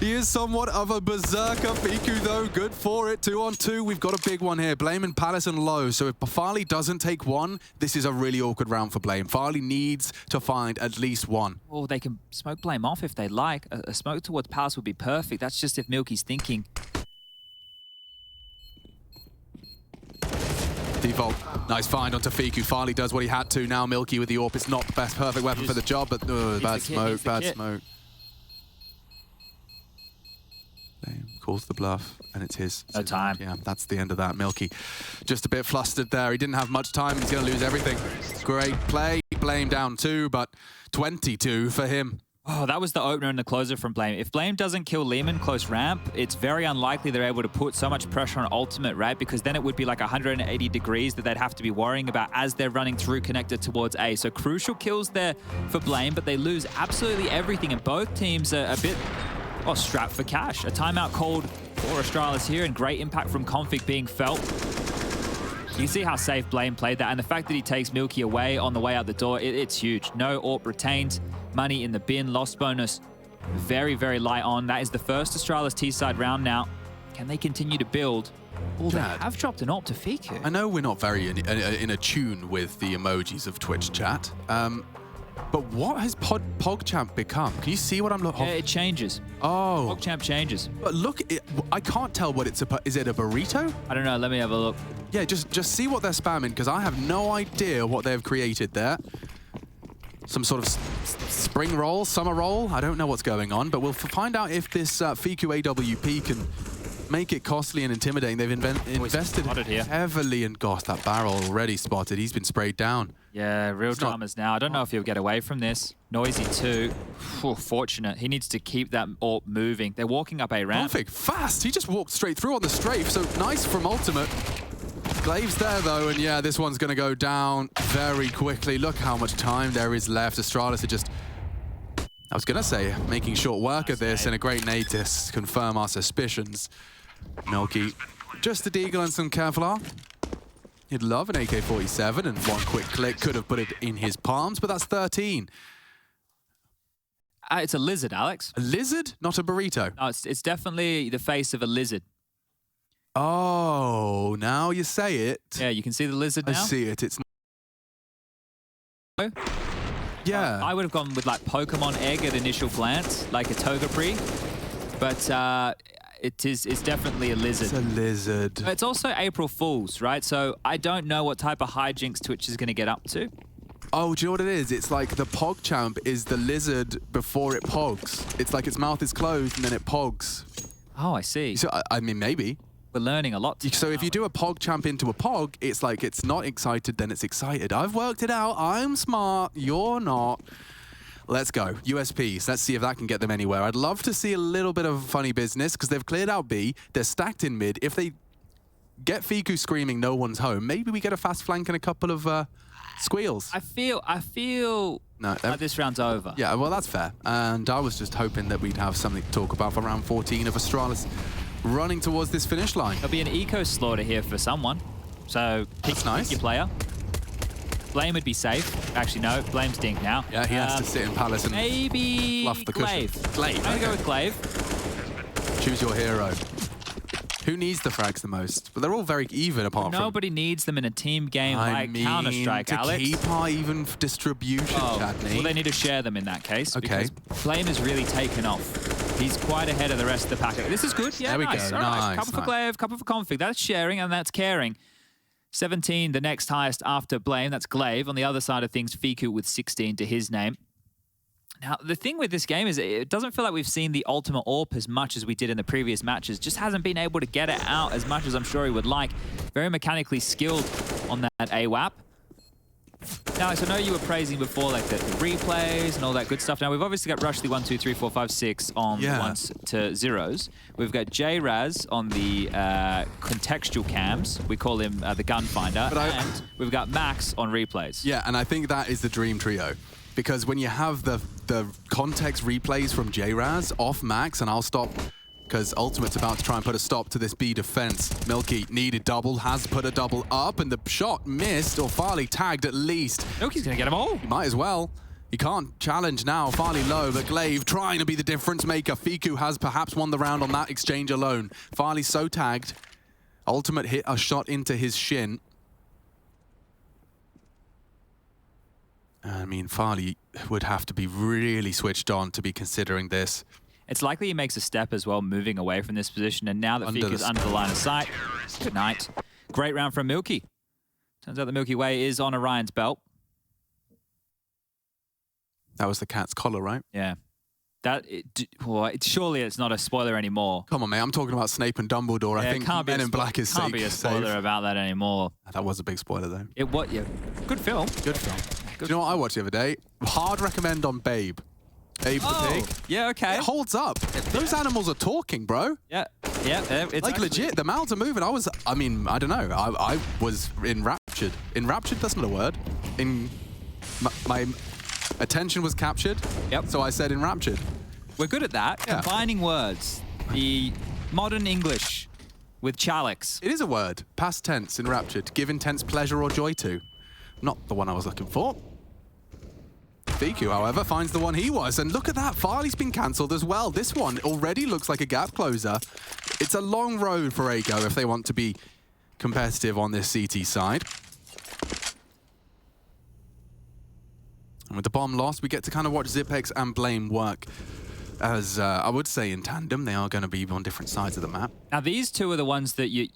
He is somewhat of a berserker. Fiku, though, good for it. 2-on-2. We've got a big one here. Blame and Palace and low. So if Farley doesn't take one, this is a really awkward round for Blame. Farley needs to find at least one. Oh, they can smoke Blame off if they like. A smoke towards Palace would be perfect. That's just if Milky's thinking. Default. Nice find onto Fiku. Farley does what he had to. Now Milky with the AWP. It's not the best perfect weapon for the job, but bad smoke, bad smoke. Calls the bluff, and it's his. No time. Yeah, that's the end of that. Milky just a bit flustered there. He didn't have much time. He's going to lose everything. Great play. Blame down 2, but 22 for him. Oh, that was the opener and the closer from Blame. If Blame doesn't kill Lehman close ramp, it's very unlikely they're able to put so much pressure on Ultimate, right? Because then it would be like 180 degrees that they'd have to be worrying about as they're running through connected towards A. So crucial kills there for Blame, but they lose absolutely everything, and both teams are a bit strapped for cash. A timeout called for Astralis here, and great impact from Config being felt. You can see how safe Blame played that, and the fact that he takes Milky away on the way out the door, it's huge. No AWP retained, money in the bin, lost bonus very, very light on. That is the first Astralis T-side round now. Can they continue to build? Oh, they have dropped an AWP to Fiku. I know we're not very in a tune with the emojis of Twitch chat, but what has PogChamp become? Can you see what I'm looking? Yeah, it changes. Oh. PogChamp changes. But look, I can't tell what it's is it a burrito? I don't know. Let me have a look. Yeah, just see what they're spamming, because I have no idea what they've created there. Some sort of spring roll, summer roll. I don't know what's going on, but we'll find out if this Fiku AWP can make it costly and intimidating. They've invested heavily, and gosh, that barrel already spotted. He's been sprayed down. Yeah, real dramas now. I don't know if he'll get away from this. Noisy too. Fortunate. He needs to keep that AWP moving. They're walking up A ramp. Perfect. Fast. He just walked straight through on the strafe, so nice from Ultimate. Glaive's there, though, and yeah, this one's going to go down very quickly. Look how much time there is left. Astralis are just, I was going to say, making short work of this, and a great nade to confirm our suspicions. Milky, just a deagle and some Kevlar. He'd love an AK-47, and one quick click could have put it in his palms, but that's 13. It's a lizard, Alex. A lizard? Not a burrito? No, it's definitely the face of a lizard. Oh, now you say it. Yeah, you can see the lizard now? I see it. It's... Yeah. I would have gone with like Pokemon egg at initial glance, like a Togepi, but it's definitely a lizard. It's a lizard. But it's also April Fool's, right? So I don't know what type of hijinks Twitch is going to get up to. Oh, do you know what it is? It's like the PogChamp is the lizard before it pogs. It's like its mouth is closed and then it pogs. Oh, I see. So, I mean, maybe. We're learning a lot. So if you do a PogChamp into a Pog, it's like it's not excited, then it's excited. I've worked it out. I'm smart. You're not. Let's go. USPs. Let's see if that can get them anywhere. I'd love to see a little bit of funny business, because they've cleared out B. They're stacked in mid. If they get Fiku screaming no one's home, maybe we get a fast flank and a couple of squeals. I feel like this round's over. Yeah, well, that's fair. And I was just hoping that we'd have something to talk about for round 14 of Astralis running towards this finish line. There'll be an eco slaughter here for someone. So pick your player. Blame would be safe. Actually, no. Blame's dink now. Yeah, he has to sit in Palace and maybe fluff the Glaive. cushion. Glaive. I'm going to go with Glaive. Choose your hero. Who needs the frags the most? But they're all very even apart from... Nobody needs them in a team game like Counter-Strike, Alex. To keep our even distribution, Chadney. Well, they need to share them in that case. Okay. Because Blame has really taken off. He's quite ahead of the rest of the packet. This is good. Yeah, there we nice. go. All right. Nice. Couple for Glaive, couple for Config. That's sharing and that's caring. 17, the next highest after Blame. That's Glaive. On the other side of things, Fiku with 16 to his name. Now, the thing with this game is it doesn't feel like we've seen the ultimate AWP as much as we did in the previous matches. Just hasn't been able to get it out as much as I'm sure he would like. Very mechanically skilled on that AWAP. Now, so I know you were praising before like the replays and all that good stuff. Now, we've obviously got Rush the 1, 2, 3, 4, 5, 6 on the ones to zeros. We've got J-Raz on the contextual cams. We call him the gun finder. And we've got Max on replays. Yeah, and I think that is the dream trio. Because when you have the context replays from J-Raz off Max, and I'll stop because Ultimate's about to try and put a stop to this B defense. Milky needed double, has put a double up, and the shot missed, or Farley tagged at least. Milky's gonna get them all. He might as well. He can't challenge now. Farley low, but Glaive trying to be the difference maker. Fiku has perhaps won the round on that exchange alone. Farley's so tagged. Ultimate hit a shot into his shin. I mean, Farley would have to be really switched on to be considering this. It's likely he makes a step as well, moving away from this position. And now that Fiku's under the line of sight, good night. Great round from Milky. Turns out the Milky Way is on Orion's belt. That was the cat's collar, right? Yeah. Surely it's not a spoiler anymore. Come on, mate. I'm talking about Snape and Dumbledore. Yeah, I think Men in Black is safe. Can't be a spoiler about that anymore. That was a big spoiler, though. Yeah. Good film. Good film. Do you know what I watched the other day? Hard recommend on Babe. Babe the pig. Yeah, okay. It holds up. Those animals are talking, bro. Yeah. It's like legit, the mouths are moving. I mean, I don't know. I was enraptured. Enraptured? That's not a word. My attention was captured. Yep. So I said enraptured. We're good at that. Yeah. Combining words. The modern English with Chalix. It is a word. Past tense, enraptured. Give intense pleasure or joy to. Not the one I was looking for. Fiku, however, finds the one he was. And look at that. Farley's been cancelled as well. This one already looks like a gap closer. It's a long road for Ago if they want to be competitive on this CT side. And with the bomb lost, we get to kind of watch Zipex and Blame work. As I would say in tandem, they are going to be on different sides of the map. Now, these two are the ones that you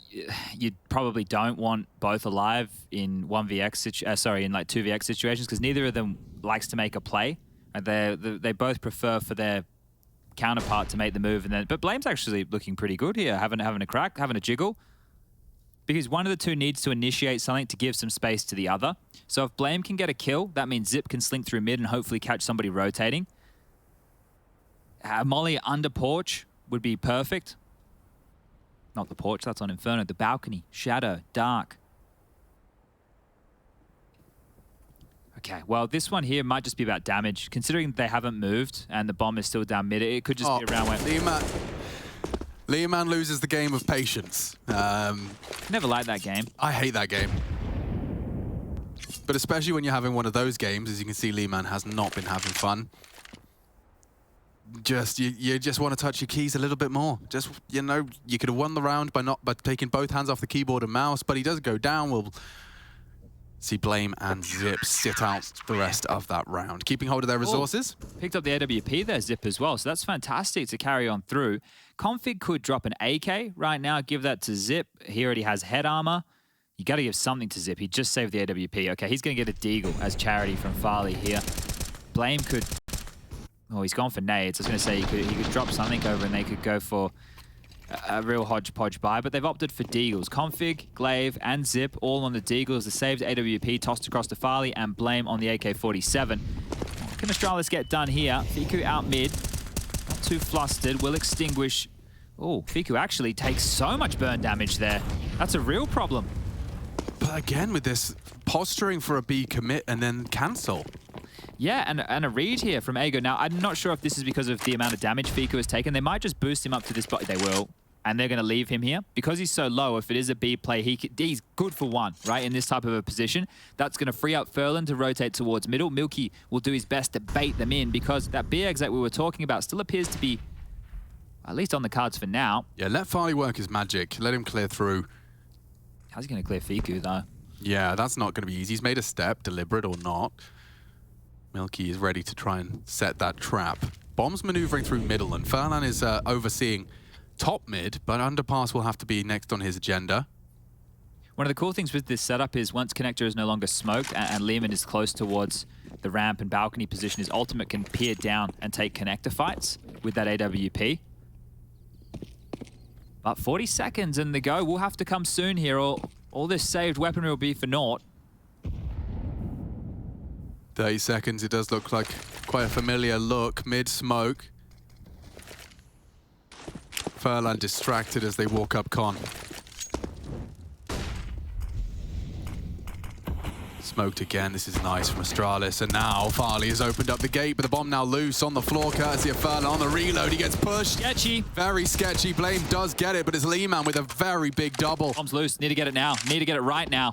probably don't want both alive in 1vx, in like 2vx situations, because neither of them likes to make a play. They both prefer for their counterpart to make the move, but Blame's actually looking pretty good here, having a crack, having a jiggle, because one of the two needs to initiate something to give some space to the other. So if Blame can get a kill, that means Zip can slink through mid and hopefully catch somebody rotating. Molly under porch would be perfect. Not the porch, that's on Inferno. The balcony, shadow, dark. Okay, well, this one here might just be about damage. Considering they haven't moved and the bomb is still down mid, it could just be around where... Leoman loses the game of patience. Never liked that game. I hate that game. But especially when you're having one of those games, as you can see, Leoman has not been having fun. You just want to touch your keys a little bit more. Just, you know, you could have won the round by taking both hands off the keyboard and mouse, but he does go down. We'll see Blame and Zip sit out the rest of that round, keeping hold of their resources. Picked up the AWP there, Zip, as well, so that's fantastic to carry on through. Config could drop an AK right now, give that to Zip. He already has head armor. You got to give something to Zip. He just saved the AWP. Okay, he's going to get a deagle as charity from Farley here. Blame could... Oh, he's gone for nades. I was going to say he could drop something over and they could go for a real hodgepodge buy, but they've opted for deagles. Config, Glaive, and Zip all on the deagles. The saved AWP tossed across to Farley and Blame on the AK-47. What can Astralis get done here? Fiku out mid. Not too flustered. Will extinguish. Oh, Fiku actually takes so much burn damage there. That's a real problem. But again, with this posturing for a B commit and then cancel. Yeah, and a read here from Ago. Now, I'm not sure if this is because of the amount of damage Fiku has taken. They might just boost him up to this, but they will. And they're going to leave him here. Because he's so low, if it is a B play, he's good for one, right, in this type of a position. That's going to free up Furlan to rotate towards middle. Milky will do his best to bait them in because that B exit we were talking about still appears to be at least on the cards for now. Yeah, let Farley work his magic. Let him clear through. How's he going to clear Fiku, though? Yeah, that's not going to be easy. He's made a step, deliberate or not. Milky is ready to try and set that trap. Bomb's maneuvering through middle, and Furlan is overseeing top mid, but underpass will have to be next on his agenda. One of the cool things with this setup is once Connector is no longer smoked and Lehman is close towards the ramp and balcony position, his ultimate can peer down and take Connector fights with that AWP. But 40 seconds and the go will have to come soon here, or all this saved weaponry will be for naught. 30 seconds, it does look like quite a familiar look, mid-smoke. Furlan distracted as they walk up con. Smoked again, this is nice from Astralis, and now Farley has opened up the gate, but the bomb now loose on the floor, courtesy of Furlan. On the reload, he gets pushed. Sketchy. Very sketchy. Blame does get it, but it's Lehman with a very big double. Bomb's loose, need to get it now, need to get it right now.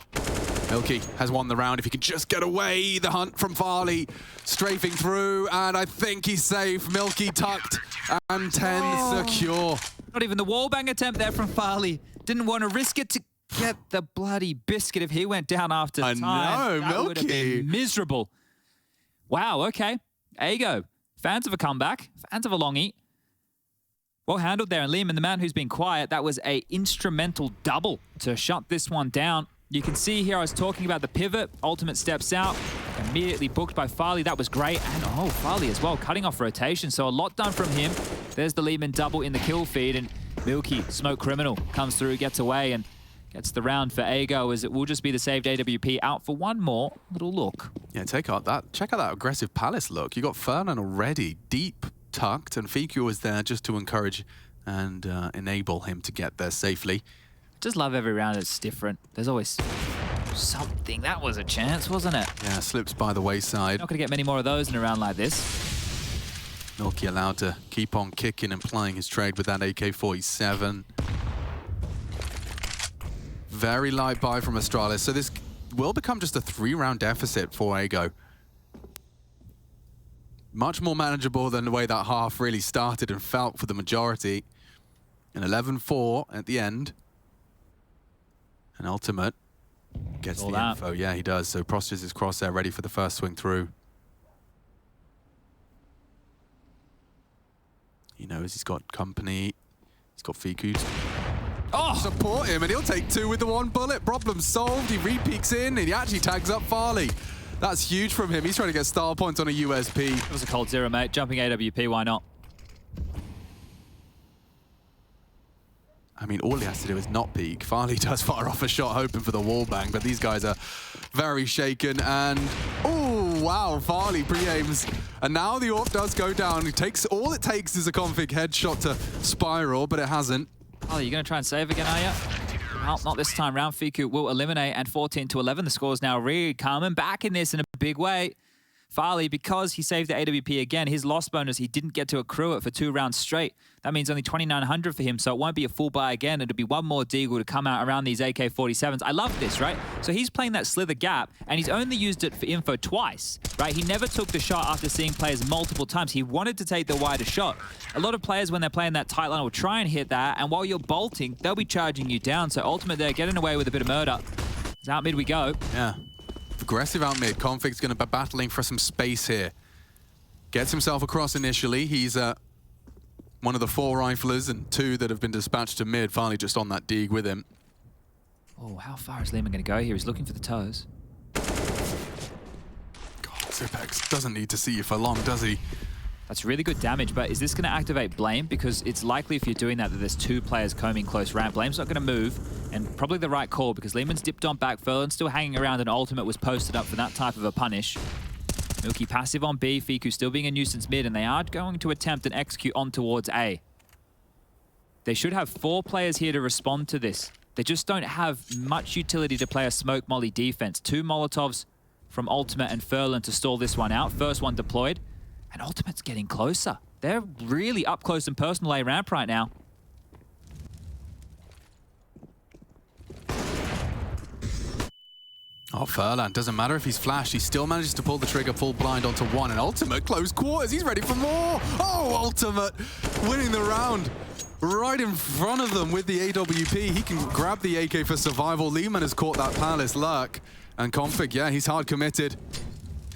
Milky has won the round if he can just get away. The hunt from Farley, strafing through, and I think he's safe. Milky tucked, and 10 secure. Not even the wallbang attempt there from Farley. Didn't want to risk it to get the bloody biscuit if he went down after time. I know, that would have Milky. been miserable. Wow, okay. Ago, fans of a comeback, fans of a long eat. Well handled there, and Lehman, the man who's been quiet, that was a instrumental double to shut this one down. You can see here I was talking about the pivot. Ultimate steps out, immediately booked by Farley. That was great. And oh, Farley as well, cutting off rotation. So a lot done from him. There's the Lehman double in the kill feed. And Milky, Smoke Criminal, comes through, gets away, and gets the round for Ago, as it will just be the saved AWP out for one more little look. Yeah, check out that aggressive Palace look. You got Furlan already deep tucked, and Fiku was there just to encourage and enable him to get there safely. Just love every round, it's different. There's always something. That was a chance, wasn't it? Yeah, slips by the wayside. Not going to get many more of those in a round like this. Milky allowed to keep on kicking and plying his trade with that AK-47. Very light buy from Astralis, so this will become just a 3-round deficit for Ago. Much more manageable than the way that half really started and felt for the majority. An 11-4 at the end. And Ultimate gets the info. Yeah, he does. So Prosters is crosshair ready for the first swing through. He knows he's got company. He's got Fiku. Oh! Support him, and he'll take 2 with the 1 bullet. Problem solved. He re-peeks in, and he actually tags up Farley. That's huge from him. He's trying to get style points on a USP. It was a cold zero, mate. Jumping AWP, why not? I mean, all he has to do is not peek. Farley does fire off a shot, hoping for the wall bang, but these guys are very shaken. And, oh, wow, Farley pre-aims. And now the AWP does go down. All it takes is a config headshot to spiral, but it hasn't. Oh, you're going to try and save again, are you? Well, not this time round. Fiku will eliminate, and 14-11. The score is now really coming back in this in a big way. Farley, because he saved the AWP again, his loss bonus, he didn't get to accrue it for 2 rounds straight. That means only 2,900 for him, so it won't be a full buy again. It'll be one more deagle to come out around these AK-47s. I love this, right? So he's playing that slither gap, and he's only used it for info twice, right? He never took the shot after seeing players multiple times. He wanted to take the wider shot. A lot of players, when they're playing that tight line, will try and hit that, and while you're bolting, they'll be charging you down. So Ultimate there, getting away with a bit of murder. It's out mid we go. Yeah. Aggressive out mid. Config's going to be battling for some space here. Gets himself across initially. He's one of the 4 riflers and 2 that have been dispatched to mid. Finally just on that dig with him. Oh, how far is Lehman going to go here? He's looking for the toes. God, Zipex doesn't need to see you for long, does he? That's really good damage, but is this going to activate Blame? Because it's likely if you're doing that there's 2 players combing close ramp. Blame's not going to move, and probably the right call because Lehman's dipped on back. Furlan's still hanging around, and Ultimate was posted up for that type of a punish. Milky passive on B, Fiku still being a nuisance mid, and they are going to attempt and execute on towards A. They should have 4 players here to respond to this. They just don't have much utility to play a smoke molly defense. 2 Molotovs from Ultimate and Furlan to stall this one out. First one deployed. And Ultimate's getting closer. They're really up close and personal A ramp right now. Oh, Furlan, doesn't matter if he's flashed. He still manages to pull the trigger full blind onto 1. And Ultimate, close quarters. He's ready for more. Oh, Ultimate winning the round. Right in front of them with the AWP. He can grab the AK for survival. Lehman has caught that Palace lurk. And Config, yeah, he's hard committed.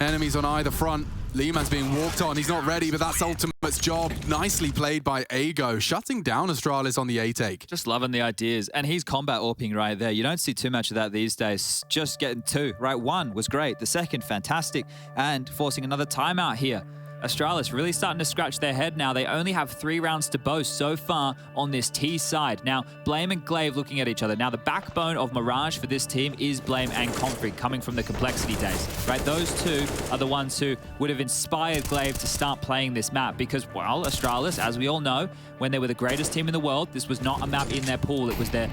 Enemies on either front. Leeman's being walked on. He's not ready, but that's Ultimate's job. Nicely played by Ago, shutting down Astralis on the A-take. Just loving the ideas. And he's combat AWPing right there. You don't see too much of that these days. Just getting two, right? One was great. The second, fantastic. And forcing another timeout here. Astralis really starting to scratch their head now. They only have 3 rounds to boast so far on this T side. Now, Blame and Glaive looking at each other. Now, the backbone of Mirage for this team is Blame and Config, coming from the Complexity days, right? Those two are the ones who would have inspired Glaive to start playing this map because, well, Astralis, as we all know, when they were the greatest team in the world, this was not a map in their pool. It was their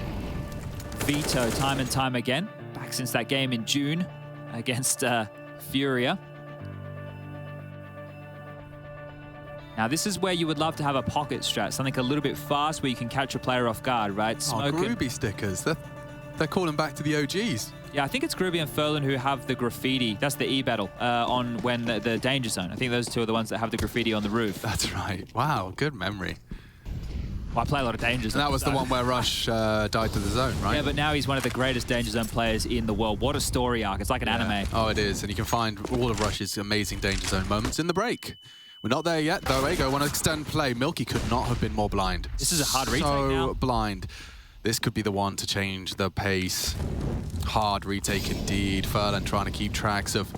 veto time and time again, back since that game in June against Furia. Now, this is where you would love to have a pocket strat, something a little bit fast where you can catch a player off guard, right? Smoke Groovy stickers. They're calling back to the OGs. Yeah, I think it's Groovy and Furlan who have the graffiti. That's the E-battle on when the Danger Zone. I think those two are the ones that have the graffiti on the roof. That's right. Wow, good memory. Well, I play a lot of Danger Zone. And that was the one where Rush died to the zone, right? Yeah, but now he's one of the greatest Danger Zone players in the world. What a story arc. It's like an anime. Oh, it is. And you can find all of Rush's amazing Danger Zone moments in the break. We're not there yet, though. Ago want to extend play. Milky could not have been more blind. This is a hard retake now. So blind. This could be the one to change the pace. Hard retake indeed. Furlan trying to keep tracks of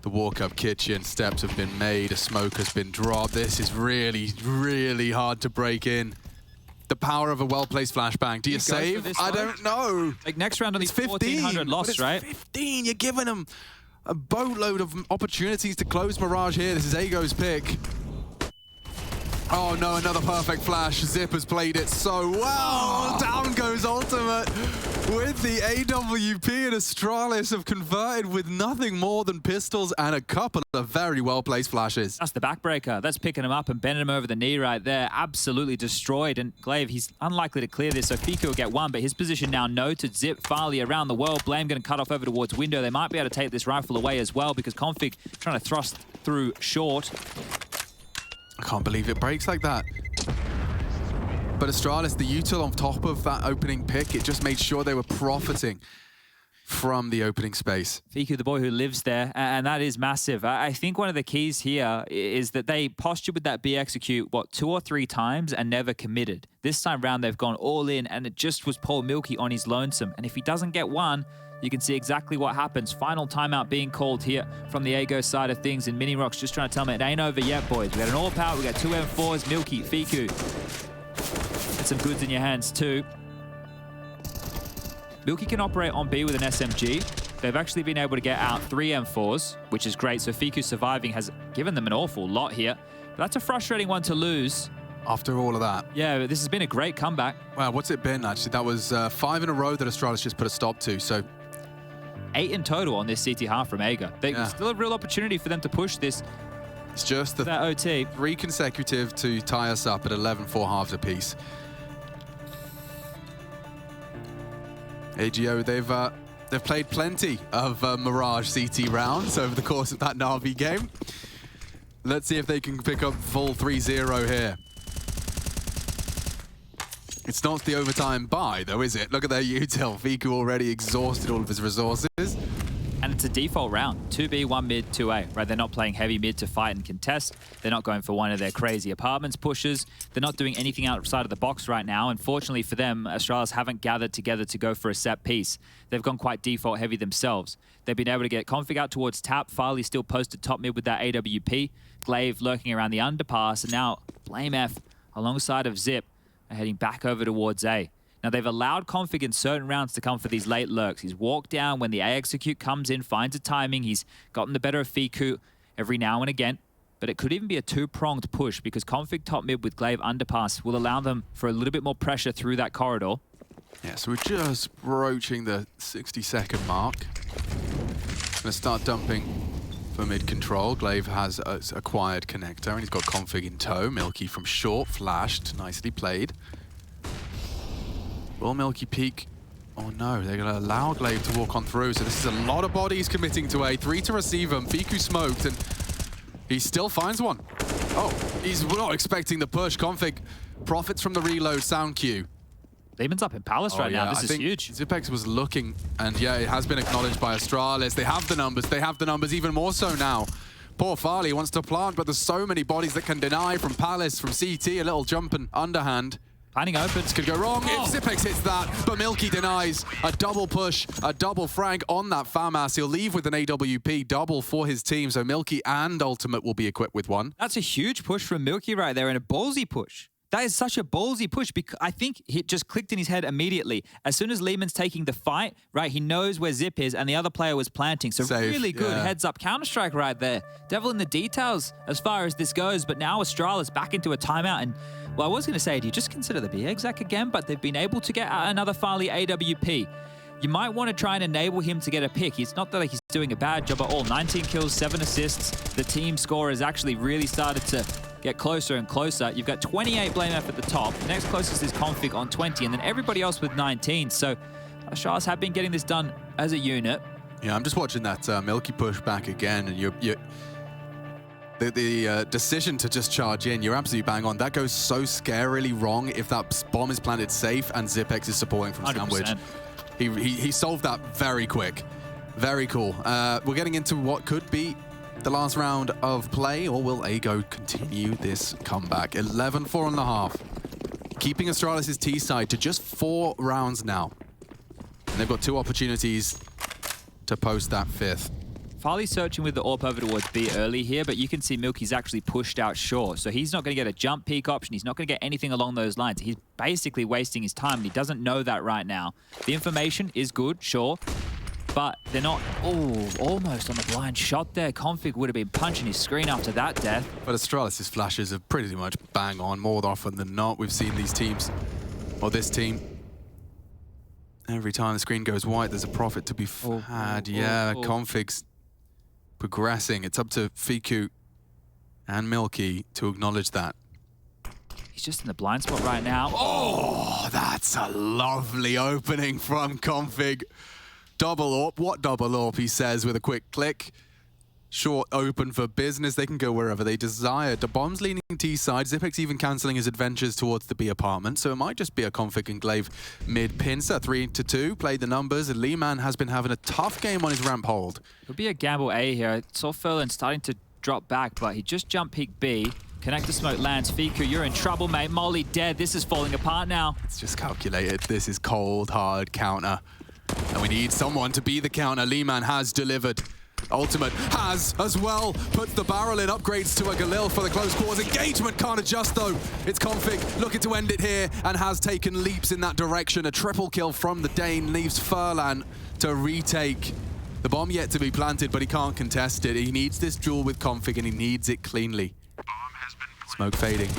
the walk-up kitchen. Steps have been made. A smoke has been dropped. This is really, really hard to break in. The power of a well-placed flashbang. Do you save? I don't know. Like next round only it's 1,400 lost, right? 15. You're giving them a boatload of opportunities to close Mirage here. This is Ago's pick. Oh no, another perfect flash. Zip has played it so well. Down goes Ultimate with the AWP, and Astralis have converted with nothing more than pistols and a couple of very well-placed flashes. That's the backbreaker. That's picking him up and bending him over the knee right there. Absolutely destroyed. And Glaive, he's unlikely to clear this, so Fiku will get one, but his position now noted. Zip, Farley around the world. Blame going to cut off over towards window. They might be able to take this rifle away as well because Config trying to thrust through short. I can't believe it breaks like that. But Astralis, the util on top of that opening pick, it just made sure they were profiting from the opening space. Fiku, the boy who lives there, and that is massive. I think one of the keys here is that they postured with that B execute, what, 2 or 3 times and never committed. This time round, they've gone all in, and it just was Paul Milky on his lonesome. And if he doesn't get one, you can see exactly what happens. Final timeout being called here from the Ago side of things, and Mini Rock's just trying to tell me it ain't over yet, boys. We got an all power, we got 2 M4s, Milky, Fiku. Get some goods in your hands too. Milky can operate on B with an SMG. They've actually been able to get out 3 M4s, which is great. So Fiku surviving has given them an awful lot here. But that's a frustrating one to lose. After all of that. Yeah, but this has been a great comeback. Well, what's it been, actually? That was 5 in a row that Astralis just put a stop to, so 8 in total on this CT half from Ago. There's still a real opportunity for them to push this. It's just the that OT. 3 consecutive to tie us up at 11-4 halves apiece. AGO, they've played plenty of Mirage CT rounds over the course of that Na'Vi game. Let's see if they can pick up full 3-0 here. It's not the overtime buy, though, is it? Look at their util. Fiku already exhausted all of his resources. And it's a default round. 2B, 1 mid, 2A, right? They're not playing heavy mid to fight and contest. They're not going for one of their crazy apartments pushes. They're not doing anything outside of the box right now. Unfortunately for them, Astralis haven't gathered together to go for a set piece. They've gone quite default heavy themselves. They've been able to get Config out towards tap. Farley still posted top mid with that AWP. Glaive lurking around the underpass. And now Blame F alongside of Zip are heading back over towards A. Now, they've allowed Config in certain rounds to come for these late lurks. He's walked down when the A execute comes in, finds a timing. He's gotten the better of Fiku every now and again. But it could even be a 2-pronged push because Config top mid with Glaive underpass will allow them for a little bit more pressure through that corridor. Yeah, so we're just broaching the 60-second mark. Gonna start dumping for mid-control. Glaive has acquired connector, and he's got Config in tow. Milky from short, flashed, nicely played. Will Milky peek? Oh no, they're gonna allow Glaive to walk on through, so this is a lot of bodies committing to A. 3 to receive him. Fiku smoked, and he still finds one. Oh, he's not expecting the push. Config profits from the reload sound cue. Leeman's up in Palace right now. This is huge. Zipex was looking, and yeah, it has been acknowledged by Astralis. They have the numbers even more so now. Poor Farley wants to plant, but there's so many bodies that can deny from Palace, from CT, a little jump and underhand. Planning open. This could go wrong if Zipex hits that, but Milky denies. A double push, a double frag on that FAMAS. He'll leave with an AWP double for his team, so Milky and Ultimate will be equipped with one. That's a huge push from Milky right there, and a ballsy push. That is such a ballsy push because I think it just clicked in his head immediately. As soon as Lehman's taking the fight, right, he knows where Zip is and the other player was planting. So Safe, really good yeah. heads-up Counter-Strike right there. Devil in the details as far as this goes, but now Astralis back into a timeout. And, well, I was going to say, do you just consider the B exec again? But they've been able to get another Farley AWP. You might want to try and enable him to get a pick. It's not that he's doing a bad job at all. 19 kills, 7 assists. The team score has actually really started to get closer and closer. You've got 28 Blame F at the top. The next closest is Config on 20, and then everybody else with 19. So Astralis have been getting this done as a unit. Yeah, I'm just watching that Milky push back again, and the decision to just charge in, you're absolutely bang on. That goes so scarily wrong if that bomb is planted safe and Zipex is supporting from 100%. Sandwich. He solved that very quick. Very cool. We're getting into what could be the last round of play, or will Ago continue this comeback? 11-4.5. Keeping Astralis' T side to just 4 rounds now. And they've got 2 opportunities to post that 5th. Farley's searching with the AWP over towards B early here, but you can see Milky's actually pushed out short. So he's not going to get a jump peek option. He's not going to get anything along those lines. He's basically wasting his time, and he doesn't know that right now. The information is good, sure, but they're not... Oh, almost on the blind shot there. Config would have been punching his screen after that death. But Astralis' flashes are pretty much bang on more often than not. We've seen these teams, or this team, every time the screen goes white, there's a profit to be had. Config's progressing. It's up to Fiku and Milky to acknowledge that. He's just in the blind spot right now. Oh, that's a lovely opening from Config. Double AWP. What double AWP, he says with a quick click. Short open for business. They can go wherever they desire. The bomb's leaning T side. Zipex even cancelling his adventures towards the B apartment. So it might just be a Config and Glaive mid pincer. 3-2. Played the numbers. And Lehman has been having a tough game on his ramp hold. It would be a gamble A here. I saw Furlan starting to drop back, but he just jump peek B. Connector smoke lands. Fiku, you're in trouble, mate. Molly dead. This is falling apart now. It's just calculated. This is cold, hard counter. And we need someone to be the counter. Lehman has delivered. Ultimate has as well. Puts the barrel in, upgrades to a Galil for the close quarters. Engagement can't adjust though. It's Config looking to end it here and has taken leaps in that direction. A triple kill from the Dane leaves Furlan to retake. The bomb yet to be planted, but he can't contest it. He needs this duel with Config and he needs it cleanly. Smoke fading.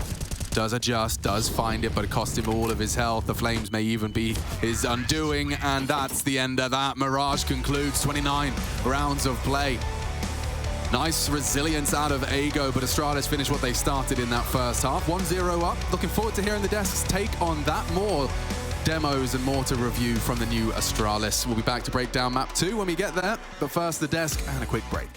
Does adjust, does find it, but it cost him all of his health. The flames may even be his undoing, and that's the end of that. Mirage concludes 29 rounds of play. Nice resilience out of Ago, but Astralis finished what they started in that first half. 1-0 up. Looking forward to hearing the desk's take on that. More demos and more to review from the new Astralis. We'll be back to break down map 2 when we get there, but first the desk and a quick break.